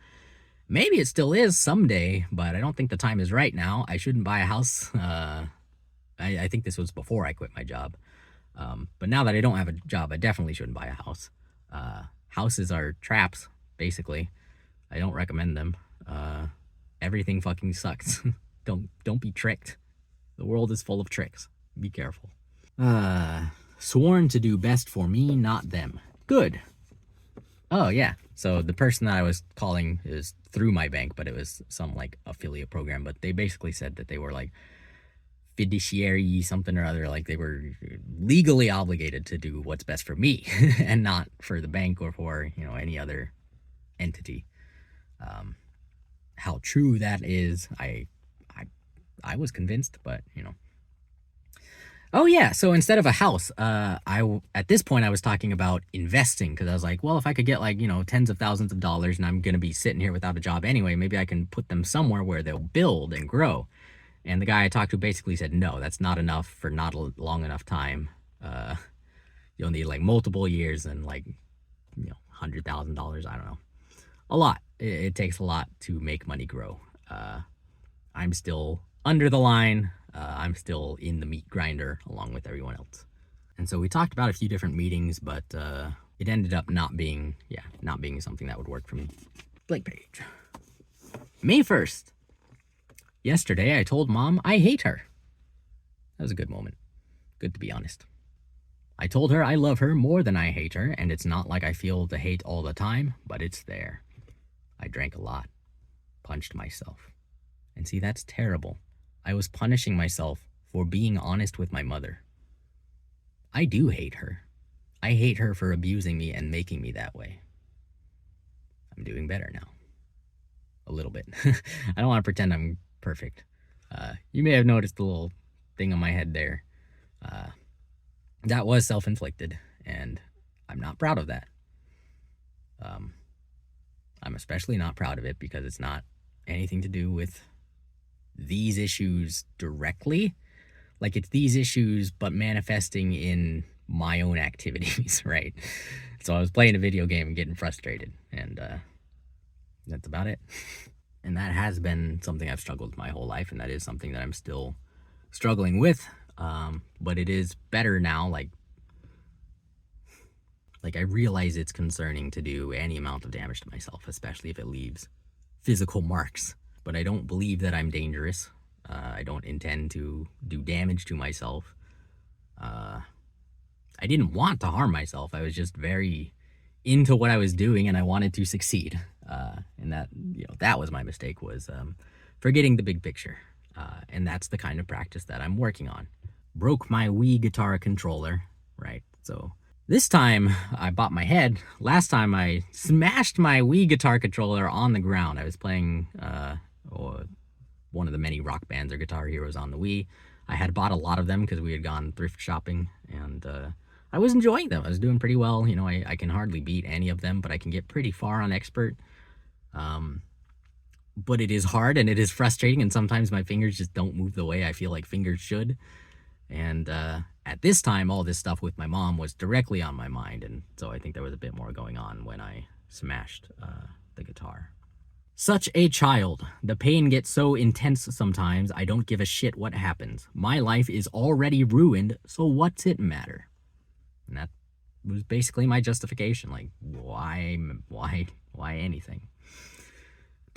Maybe it still is someday, but I don't think the time is right now. I shouldn't buy a house. I think this was before I quit my job. But now that I don't have a job, I definitely shouldn't buy a house. Houses are traps, basically. I don't recommend them. Everything fucking sucks. Don't be tricked. The world is full of tricks. Be careful. Sworn to do best for me, not them. Good. Oh, yeah. So the person that I was calling is through my bank, but it was some like affiliate program. But they basically said that they were like fiduciary something or other, like they were legally obligated to do what's best for me and not for the bank or for, any other entity. How true that is, I was convinced, but Oh yeah, so instead of a house, at this point I was talking about investing because I was like, well, if I could get like, tens of thousands of dollars and I'm going to be sitting here without a job anyway, maybe I can put them somewhere where they'll build and grow. And the guy I talked to basically said, no, that's not enough for not a long enough time. You'll need like multiple years and like, $100,000. I don't know. A lot. It takes a lot to make money grow. I'm still under the line. I'm still in the meat grinder along with everyone else. And so we talked about a few different meetings, but it ended up not being something that would work for me. Blank page. May 1st. Yesterday I told Mom I hate her. That was a good moment. Good to be honest. I told her I love her more than I hate her, and it's not like I feel the hate all the time, but it's there. I drank a lot. Punched myself. And see, that's terrible. I was punishing myself for being honest with my mother. I do hate her. I hate her for abusing me and making me that way. I'm doing better now. A little bit. I don't want to pretend I'm perfect. You may have noticed the little thing on my head there. That was self-inflicted, and I'm not proud of that. I'm especially not proud of it because it's not anything to do with these issues directly. Like, it's these issues, but manifesting in my own activities, right? So I was playing a video game and getting frustrated, and that's about it. And that has been something I've struggled with my whole life, and that is something that I'm still struggling with. But it is better now. Like I realize it's concerning to do any amount of damage to myself, especially if it leaves physical marks. But I don't believe that I'm dangerous. I don't intend to do damage to myself. I didn't want to harm myself. I was just very into what I was doing, and I wanted to succeed. And that was my mistake, was forgetting the big picture. And that's the kind of practice that I'm working on. Broke my Wii guitar controller, right? So this time I bought my head. Last time I smashed my Wii guitar controller on the ground. I was playing one of the many rock bands or guitar heroes on the Wii. I had bought a lot of them because we had gone thrift shopping, and I was enjoying them. I was doing pretty well. I can hardly beat any of them, but I can get pretty far on expert. But it is hard and it is frustrating, and sometimes my fingers just don't move the way I feel like fingers should. And at this time, all this stuff with my mom was directly on my mind, and so I think there was a bit more going on when I smashed the guitar. Such a child. The pain gets so intense sometimes, I don't give a shit what happens. My life is already ruined, so what's it matter? And that was basically my justification. Like, why anything? ...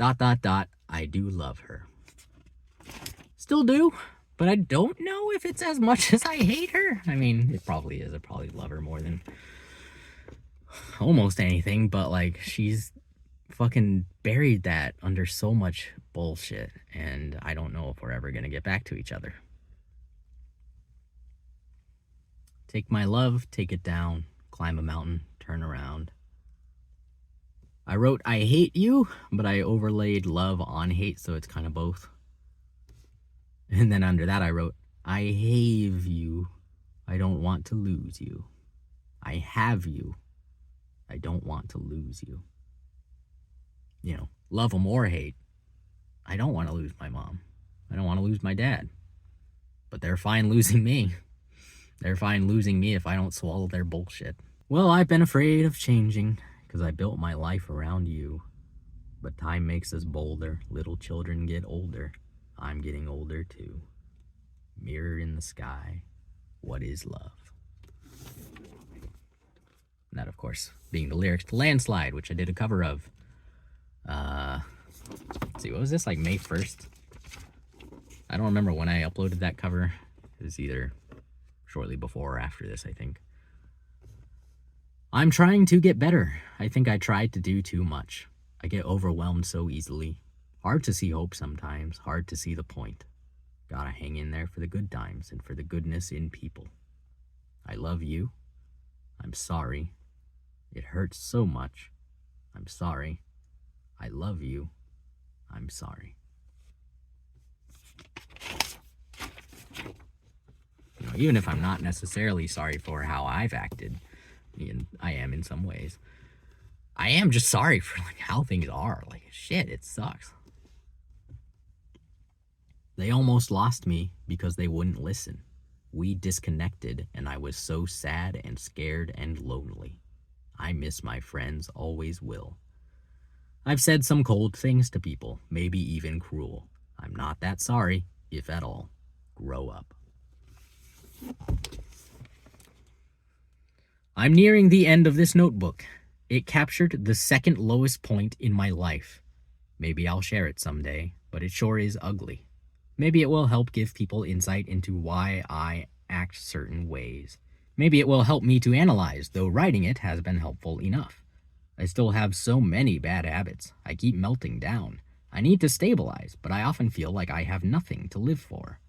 I do love her. Still do, but I don't know if it's as much as I hate her. I mean, it probably is. I probably love her more than almost anything, but like, she's fucking buried that under so much bullshit, and I don't know if we're ever gonna get back to each other. Take my love, take it down, climb a mountain, turn around. I wrote I hate you, but I overlaid love on hate, so it's kind of both. And then under that I wrote, I have you, I don't want to lose you. I have you, I don't want to lose you. Love them or hate. I don't want to lose my mom. I don't want to lose my dad. But they're fine losing me. They're fine losing me if I don't swallow their bullshit. Well, I've been afraid of changing, because I built my life around you. But time makes us bolder. Little children get older. I'm getting older too. Mirror in the sky. What is love? And that, of course, being the lyrics to Landslide, which I did a cover of. Let's see, what was this, like May 1st? I don't remember when I uploaded that cover. It was either shortly before or after this, I think. I'm trying to get better. I think I tried to do too much. I get overwhelmed so easily. Hard to see hope sometimes, hard to see the point. Gotta hang in there for the good times and for the goodness in people. I love you. I'm sorry. It hurts so much. I'm sorry. I love you. I'm sorry. even if I'm not necessarily sorry for how I've acted, and I am in some ways, I am just sorry for like how things are. Like, shit, it sucks. They almost lost me because they wouldn't listen. We disconnected, and I was so sad and scared and lonely. I miss my friends, always will. I've said some cold things to people, maybe even cruel. I'm not that sorry, if at all. Grow up. I'm nearing the end of this notebook. It captured the second lowest point in my life. Maybe I'll share it someday, but it sure is ugly. Maybe it will help give people insight into why I act certain ways. Maybe it will help me to analyze, though writing it has been helpful enough. I still have so many bad habits. I keep melting down. I need to stabilize, but I often feel like I have nothing to live for.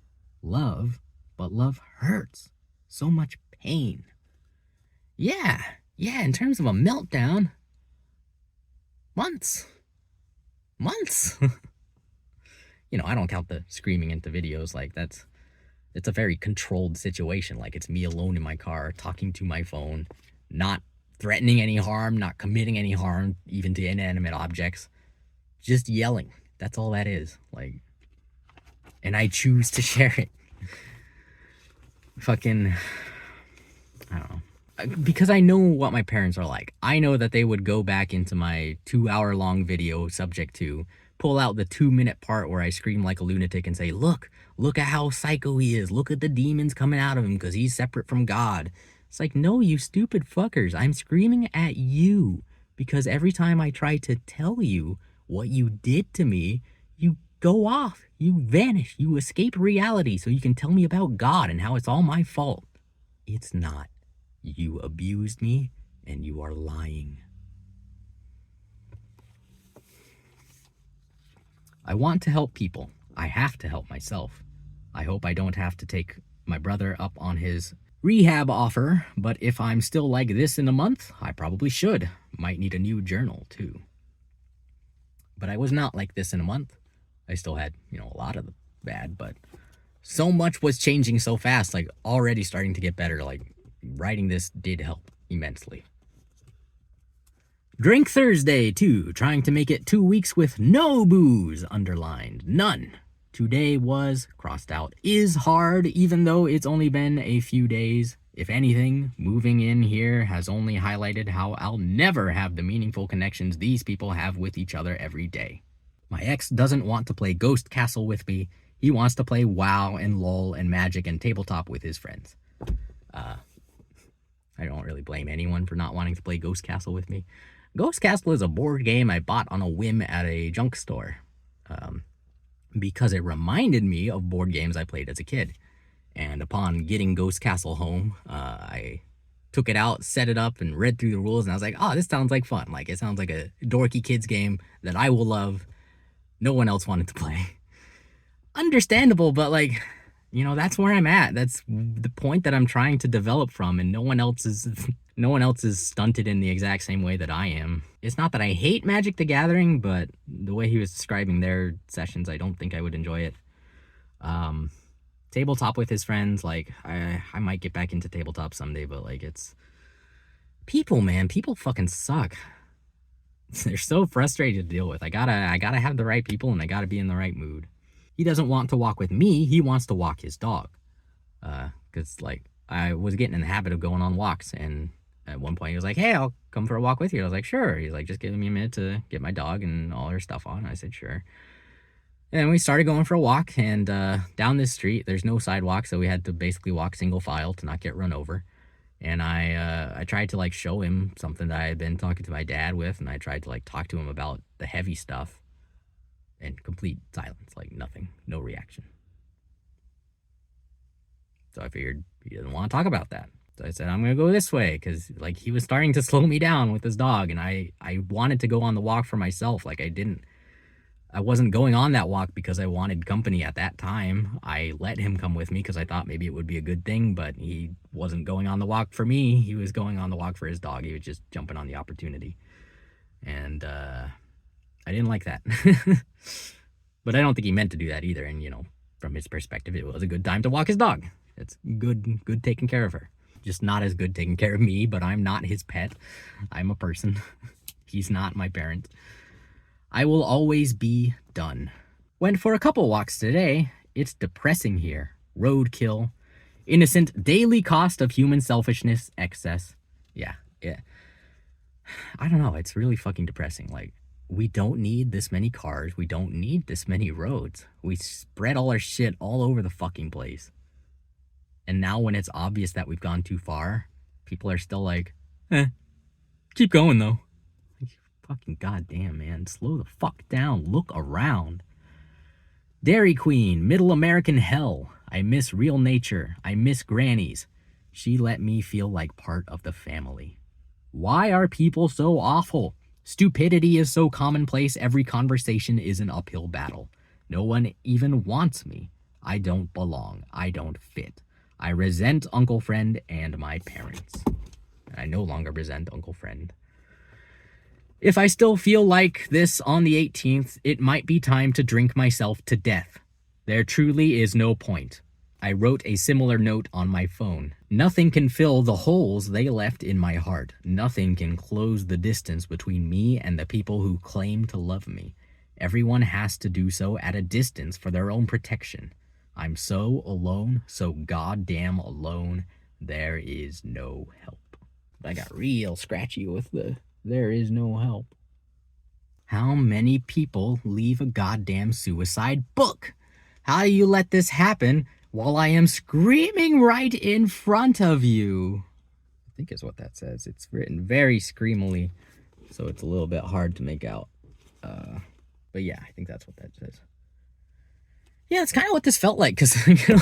Love, but love hurts. So much pain. Yeah, in terms of a meltdown, months. You know, I don't count the screaming into videos. Like, it's a very controlled situation. Like, it's me alone in my car, talking to my phone, not threatening any harm, not committing any harm, even to inanimate objects. Just yelling. That's all that is. Like, and I choose to share it. Fucking, I don't know. Because I know what my parents are like. I know that they would go back into my 2-hour-long video subject to pull out the 2-minute part where I scream like a lunatic and say, look at how psycho he is. Look at the demons coming out of him because he's separate from God. It's like, no, you stupid fuckers. I'm screaming at you because every time I try to tell you what you did to me, you go off, you vanish, you escape reality so you can tell me about God and how it's all my fault. It's not. You abused me, and you are lying. I want to help people. I have to help myself. I hope I don't have to take my brother up on his rehab offer, but if I'm still like this in a month, I probably should. Might need a new journal, too. But I was not like this in a month. I still had, a lot of the bad, but so much was changing so fast, like already starting to get better, like writing this did help immensely. Drink Thursday, too. Trying to make it 2 weeks with no booze, underlined. None. Today was, crossed out, is hard, even though it's only been a few days. If anything, moving in here has only highlighted how I'll never have the meaningful connections these people have with each other every day. My ex doesn't want to play Ghost Castle with me. He wants to play WoW and LOL and Magic and Tabletop with his friends. I don't really blame anyone for not wanting to play Ghost Castle with me. Ghost Castle is a board game I bought on a whim at a junk store because it reminded me of board games I played as a kid. And upon getting Ghost Castle home, I took it out, set it up, and read through the rules, and I was like, oh, this sounds like fun. Like, it sounds like a dorky kids game that I will love. No one else wanted to play. Understandable, but like, that's where I'm at. That's the point that I'm trying to develop from, and no one else is stunted in the exact same way that I am. It's not that I hate Magic the Gathering, but the way he was describing their sessions, I don't think I would enjoy it. Tabletop with his friends, like, I might get back into tabletop someday, but like, it's people, man. People fucking suck. They're so frustrating to deal with. I gotta have the right people, and I gotta be in the right mood. He doesn't want to walk with me. He wants to walk his dog. Because, like, I was getting in the habit of going on walks, and at one point he was like, hey, I'll come for a walk with you. I was like, sure. He's like, just give me a minute to get my dog and all her stuff on. I said, sure. And we started going for a walk, and down this street, there's no sidewalk, so we had to basically walk single file to not get run over. And I tried to, like, show him something that I had been talking to my dad with, and I tried to, like, talk to him about the heavy stuff. And complete silence, like nothing, no reaction. So I figured he didn't want to talk about that. So I said, I'm going to go this way, because like he was starting to slow me down with his dog, and I wanted to go on the walk for myself. Like I wasn't going on that walk because I wanted company at that time. I let him come with me because I thought maybe it would be a good thing, but he wasn't going on the walk for me. He was going on the walk for his dog. He was just jumping on the opportunity. And I didn't like that. But I don't think he meant to do that either. And, from his perspective, it was a good time to walk his dog. It's good taking care of her. Just not as good taking care of me, but I'm not his pet. I'm a person. He's not my parent. I will always be done. Went for a couple walks today. It's depressing here. Roadkill. Innocent daily cost of human selfishness, excess. Yeah. I don't know. It's really fucking depressing. Like, we don't need this many cars. We don't need this many roads. We spread all our shit all over the fucking place. And now when it's obvious that we've gone too far, people are still like, keep going though. Like, fucking goddamn, man. Slow the fuck down. Look around. Dairy Queen, Middle American hell. I miss real nature. I miss grannies. She let me feel like part of the family. Why are people so awful? Stupidity is so commonplace, every conversation is an uphill battle. No one even wants me. I don't belong. I don't fit. I resent Uncle Friend and my parents. I no longer resent Uncle Friend. If I still feel like this on the 18th, it might be time to drink myself to death. There truly is no point. I wrote a similar note on my phone. Nothing can fill the holes they left in my heart. Nothing can close the distance between me and the people who claim to love me. Everyone has to do so at a distance for their own protection. I'm so alone, so goddamn alone. There is no help. I got real scratchy with the there is no help. How many people leave a goddamn suicide book? How do you let this happen while I am screaming right in front of you? I think is what that says. It's written very screamily, so it's a little bit hard to make out. But yeah, I think that's what that says. Yeah, it's kind of what this felt like, because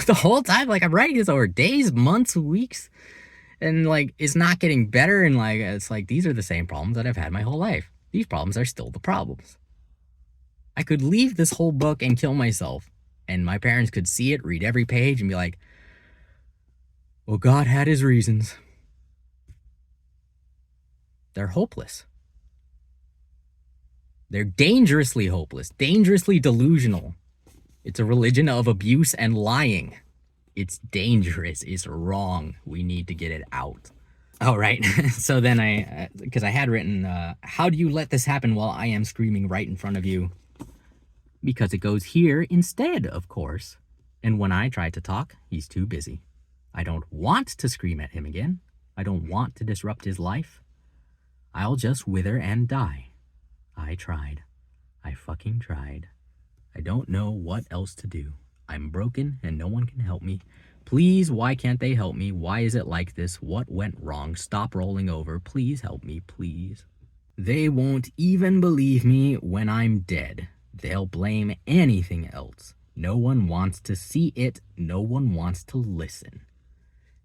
the whole time, like, I'm writing this over days, months, weeks, and like it's not getting better, and like it's like these are the same problems that I've had my whole life. These problems are still the problems. I could leave this whole book and kill myself, and my parents could see it, read every page, and be like, well, God had his reasons. They're hopeless. They're dangerously hopeless, dangerously delusional. It's a religion of abuse and lying. It's dangerous. It's wrong. We need to get it out. Oh, right. So then because I had written, how do you let this happen while I am screaming right in front of you? Because it goes here instead, of course. And when I try to talk, he's too busy. I don't want to scream at him again. I don't want to disrupt his life. I'll just wither and die. I tried. I fucking tried. I don't know what else to do. I'm broken and no one can help me. Please, why can't they help me? Why is it like this? What went wrong? Stop rolling over. Please help me, please. They won't even believe me when I'm dead. They'll blame anything else. No one wants to see it. No one wants to listen.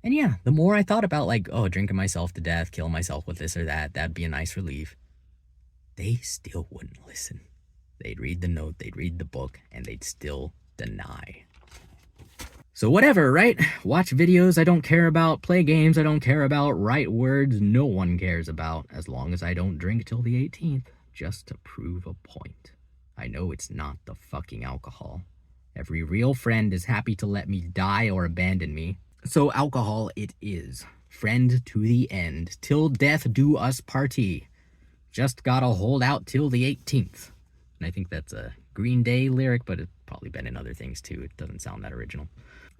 And yeah, the more I thought about like, oh, drinking myself to death, kill myself with this or that, that'd be a nice relief. They still wouldn't listen. They'd read the note, they'd read the book, and they'd still deny. So whatever, right? Watch videos I don't care about, play games I don't care about, write words no one cares about, as long as I don't drink till the 18th, just to prove a point. I know it's not the fucking alcohol. Every real friend is happy to let me die or abandon me. So alcohol it is. Friend to the end. Till death do us party. Just gotta hold out till the 18th. And I think that's a Green Day lyric, but it's probably been in other things too. It doesn't sound that original.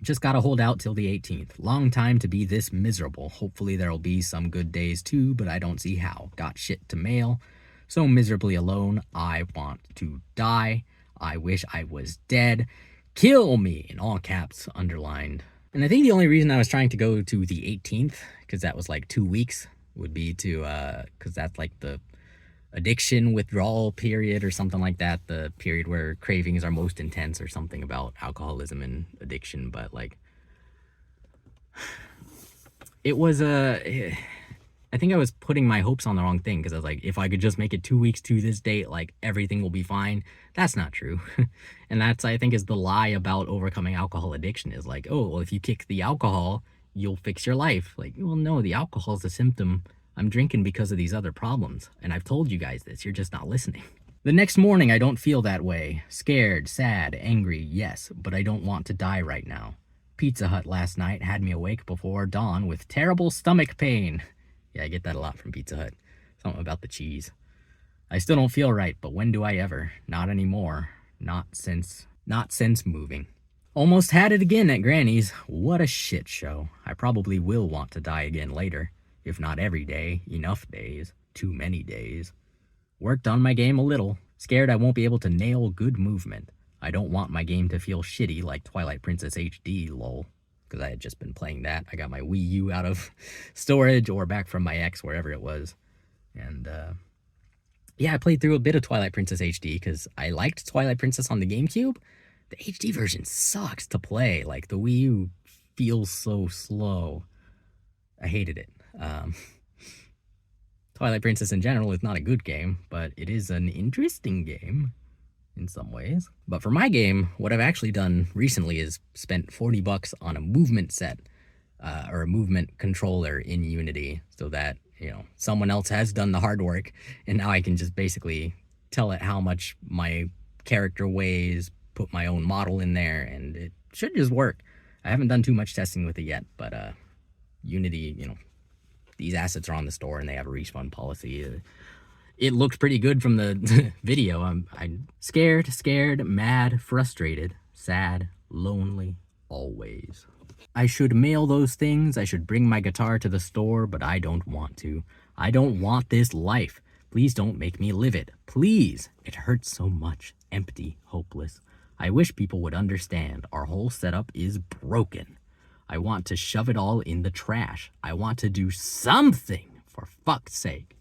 Just gotta hold out till the 18th. Long time to be this miserable. Hopefully there'll be some good days too, but I don't see how. Got shit to mail. So miserably alone, I want to die. I wish I was dead. Kill me, in all caps, underlined. And I think the only reason I was trying to go to the 18th, because that was like 2 weeks, would be to, because that's like the addiction withdrawal period or something like that, the period where cravings are most intense or something about alcoholism and addiction. But like, it was I think I was putting my hopes on the wrong thing, because I was like, if I could just make it 2 weeks to this date, like everything will be fine. That's not true. And that's, I think, is the lie about overcoming alcohol addiction, is like, oh, well, if you kick the alcohol, you'll fix your life. Like, well, no, the alcohol is a symptom. I'm drinking because of these other problems, and I've told you guys this, you're just not listening. The next morning, I don't feel that way. Scared, sad, angry, yes, but I don't want to die right now. Pizza Hut last night had me awake before dawn with terrible stomach pain. Yeah, I get that a lot from Pizza Hut. Something about the cheese. I still don't feel right, but when do I ever? Not anymore. Not since moving. Almost had it again at Granny's. What a shit show. I probably will want to die again later. If not every day, enough days. Too many days. Worked on my game a little. Scared I won't be able to nail good movement. I don't want my game to feel shitty like Twilight Princess HD, lol. Because I had just been playing that. I got my Wii U out of storage or back from my ex, wherever it was. And, yeah, I played through a bit of Twilight Princess HD because I liked Twilight Princess on the GameCube. The HD version sucks to play. Like, the Wii U feels so slow. I hated it. Twilight Princess in general is not a good game, but it is an interesting game in some ways. But for my game, what I've actually done recently is spent $40 on a movement set or a movement controller in Unity so that, you know, someone else has done the hard work and now I can just basically tell it how much my character weighs, put my own model in there, and it should just work. I haven't done too much testing with it yet, but Unity, you know, these assets are on the store and they have a refund policy. It looked pretty good from the video. I'm scared, mad, frustrated, sad, lonely, always. I should mail those things. I should bring my guitar to the store, but I don't want to. I don't want this life. Please don't make me live it. Please. It hurts so much. Empty, hopeless. I wish people would understand. Our whole setup is broken. I want to shove it all in the trash. I want to do something, for fuck's sake.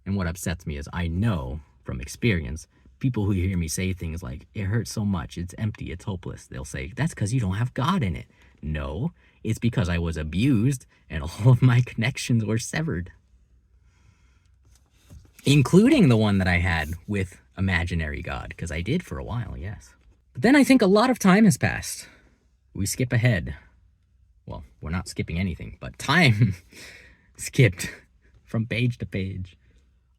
And what upsets me is I know from experience, people who hear me say things like, it hurts so much, it's empty, it's hopeless, they'll say, that's because you don't have God in it. No, it's because I was abused and all of my connections were severed. Including the one that I had with imaginary God, because I did for a while, yes. But then I think a lot of time has passed. We skip ahead. Well, we're not skipping anything, but time skipped from page to page.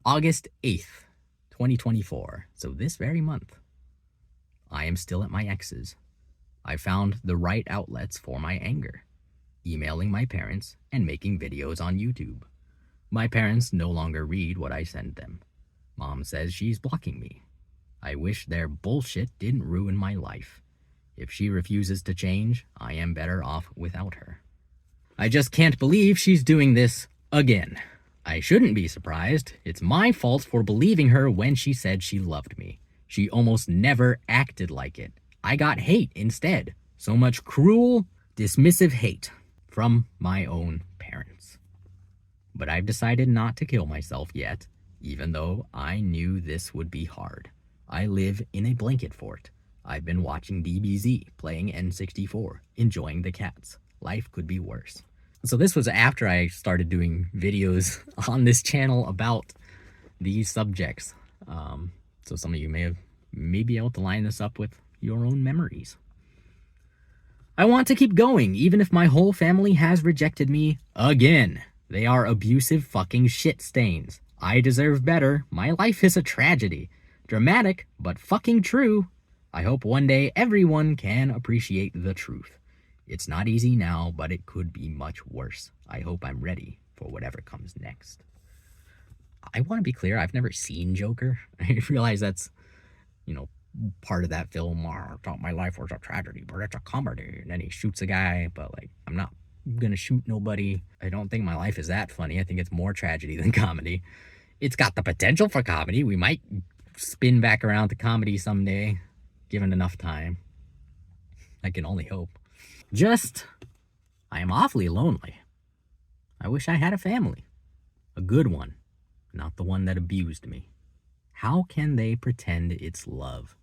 August 8th, 2024, so this very month. I am still at my ex's. I found the right outlets for my anger. Emailing my parents and making videos on YouTube. My parents no longer read what I send them. Mom says she's blocking me. I wish their bullshit didn't ruin my life. If she refuses to change, I am better off without her. I just can't believe she's doing this again. I shouldn't be surprised. It's my fault for believing her when she said she loved me. She almost never acted like it. I got hate instead. So much cruel, dismissive hate from my own parents. But I've decided not to kill myself yet, even though I knew this would be hard. I live in a blanket fort. I've been watching DBZ, playing N64, enjoying the cats. Life could be worse. So this was after I started doing videos on this channel about these subjects. So some of you may be able to line this up with your own memories. I want to keep going, even if my whole family has rejected me again. They are abusive fucking shit stains. I deserve better. My life is a tragedy. Dramatic, but fucking true. I hope one day everyone can appreciate the truth. It's not easy now, but it could be much worse. I hope I'm ready for whatever comes next. I want to be clear, I've never seen Joker. I realize that's, you know, part of that film. I thought my life was a tragedy, but it's a comedy. And then he shoots a guy, but like, I'm not gonna shoot nobody. I don't think my life is that funny. I think it's more tragedy than comedy. It's got the potential for comedy. We might spin back around to comedy someday, given enough time. I can only hope. I am awfully lonely. I wish I had a family. A good one, not the one that abused me. How can they pretend it's love?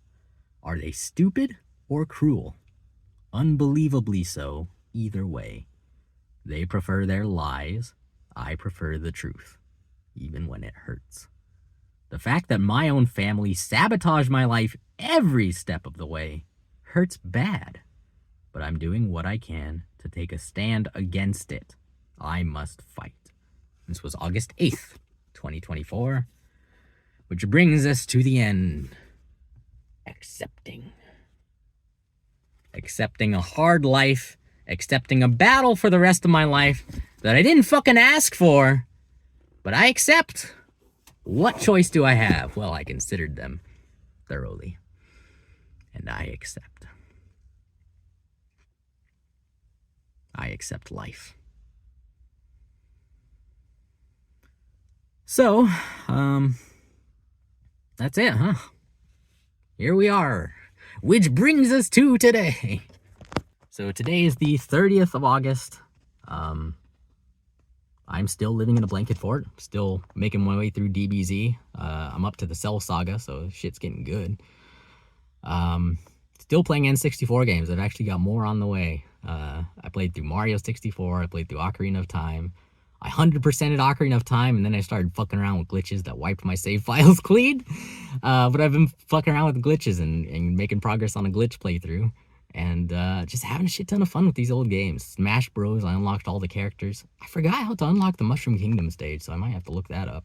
Are they stupid or cruel? Unbelievably so, either way. They prefer their lies. I prefer the truth, even when it hurts. The fact that my own family sabotaged my life every step of the way hurts bad. But I'm doing what I can to take a stand against it. I must fight. This was August 8th, 2024, which brings us to the end. Accepting. accepting a hard life, accepting a battle for the rest of my life that I didn't fucking ask for, but I accept. What choice do I have? Well, I considered them thoroughly, and I accept. I accept life. So, that's it, huh? Here we are, which brings us to today. So today is the 30th of August. I'm still living in a blanket fort, still making my way through DBZ. I'm up to the Cell Saga, so shit's getting good. Still playing N64 games. I've actually got more on the way. I played through Mario 64, I played through Ocarina of Time. I 100%ed Ocarina of Time, and then I started fucking around with glitches that wiped my save files clean. But I've been fucking around with glitches and making progress on a glitch playthrough. And just having a shit ton of fun with these old games. Smash Bros, I unlocked all the characters. I forgot how to unlock the Mushroom Kingdom stage, so I might have to look that up.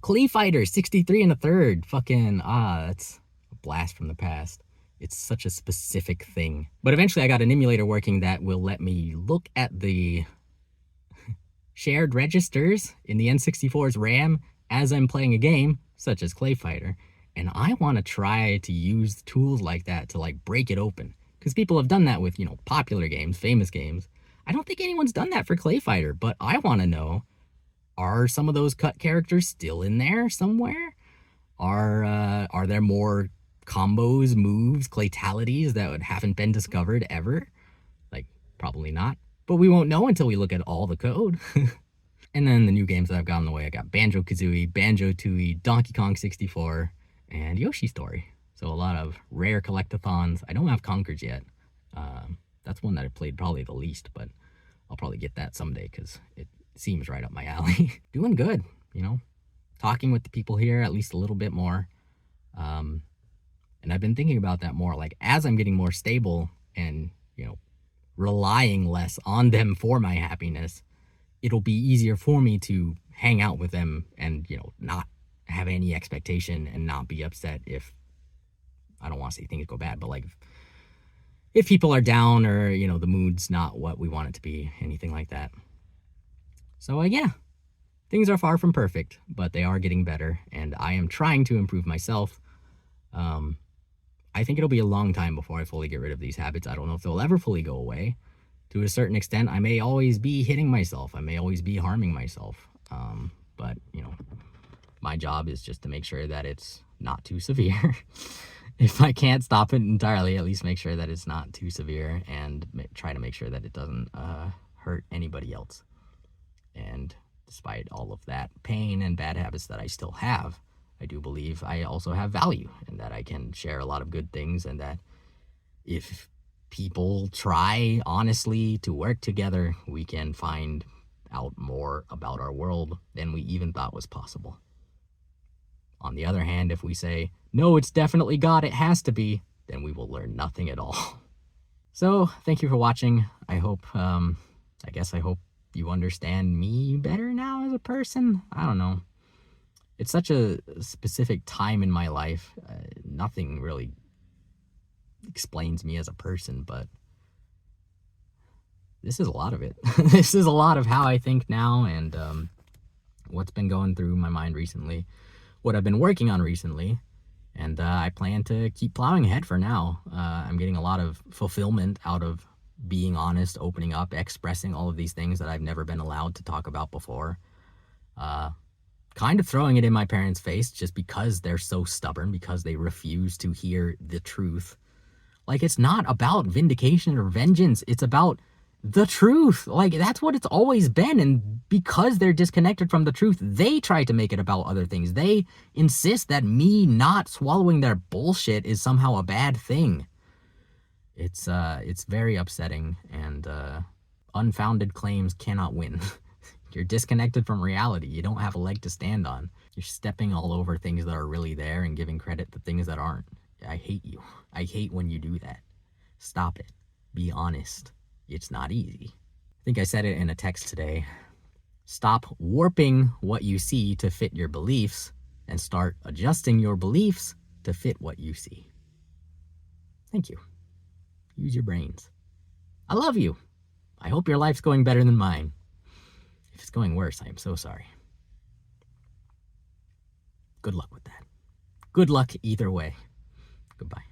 Klee Fighter, 63 and a third. Fucking, that's a blast from the past. It's such a specific thing. But eventually I got an emulator working that will let me look at the shared registers in the N64's RAM as I'm playing a game, such as Clay Fighter. And I want to try to use tools like that to like break it open. Because people have done that with, popular games, famous games. I don't think anyone's done that for Clay Fighter, but I want to know, are some of those cut characters still in there somewhere? Are there more combos, moves, claytalities that haven't been discovered ever? Like, probably not. But we won't know until we look at all the code. And then the new games that I've got on the way, I got Banjo-Kazooie, Banjo-Tooie, Donkey Kong 64, and Yoshi Story. So a lot of rare collectathons. I don't have Conkers yet. That's one that I played probably the least, but I'll probably get that someday because it seems right up my alley. Doing good, talking with the people here at least a little bit more. And I've been thinking about that more, like as I'm getting more stable and, relying less on them for my happiness, it'll be easier for me to hang out with them and, not have any expectation and not be upset if, I don't want to say things go bad, but like if people are down or, the mood's not what we want it to be, anything like that. So yeah, things are far from perfect, but they are getting better and I am trying to improve myself. I think it'll be a long time before I fully get rid of these habits. I don't know if they'll ever fully go away. To a certain extent, I may always be hitting myself. I may always be harming myself. But, my job is just to make sure that it's not too severe. If I can't stop it entirely, at least make sure that it's not too severe and try to make sure that it doesn't hurt anybody else. And despite all of that pain and bad habits that I still have, I do believe I also have value and that I can share a lot of good things, and that if people try honestly to work together, we can find out more about our world than we even thought was possible. On the other hand, if we say, no, it's definitely God, it has to be, then we will learn nothing at all. So, thank you for watching. I hope you understand me better now as a person. I don't know. It's such a specific time in my life. Nothing really explains me as a person, but this is a lot of it. This is a lot of how I think now and what's been going through my mind recently, what I've been working on recently, and I plan to keep plowing ahead for now. I'm getting a lot of fulfillment out of being honest, opening up, expressing all of these things that I've never been allowed to talk about before. Kind of throwing it in my parents' face just because they're so stubborn, because they refuse to hear the truth. Like, it's not about vindication or vengeance. It's about the truth. Like, that's what it's always been. And because they're disconnected from the truth, they try to make it about other things. They insist that me not swallowing their bullshit is somehow a bad thing. It's very upsetting, and unfounded claims cannot win. You're disconnected from reality. You don't have a leg to stand on. You're stepping all over things that are really there and giving credit to things that aren't. I hate you. I hate when you do that. Stop it. Be honest. It's not easy. I think I said it in a text today. Stop warping what you see to fit your beliefs and start adjusting your beliefs to fit what you see. Thank you. Use your brains. I love you. I hope your life's going better than mine. If it's going worse, I am so sorry. Good luck with that. Good luck either way. Goodbye.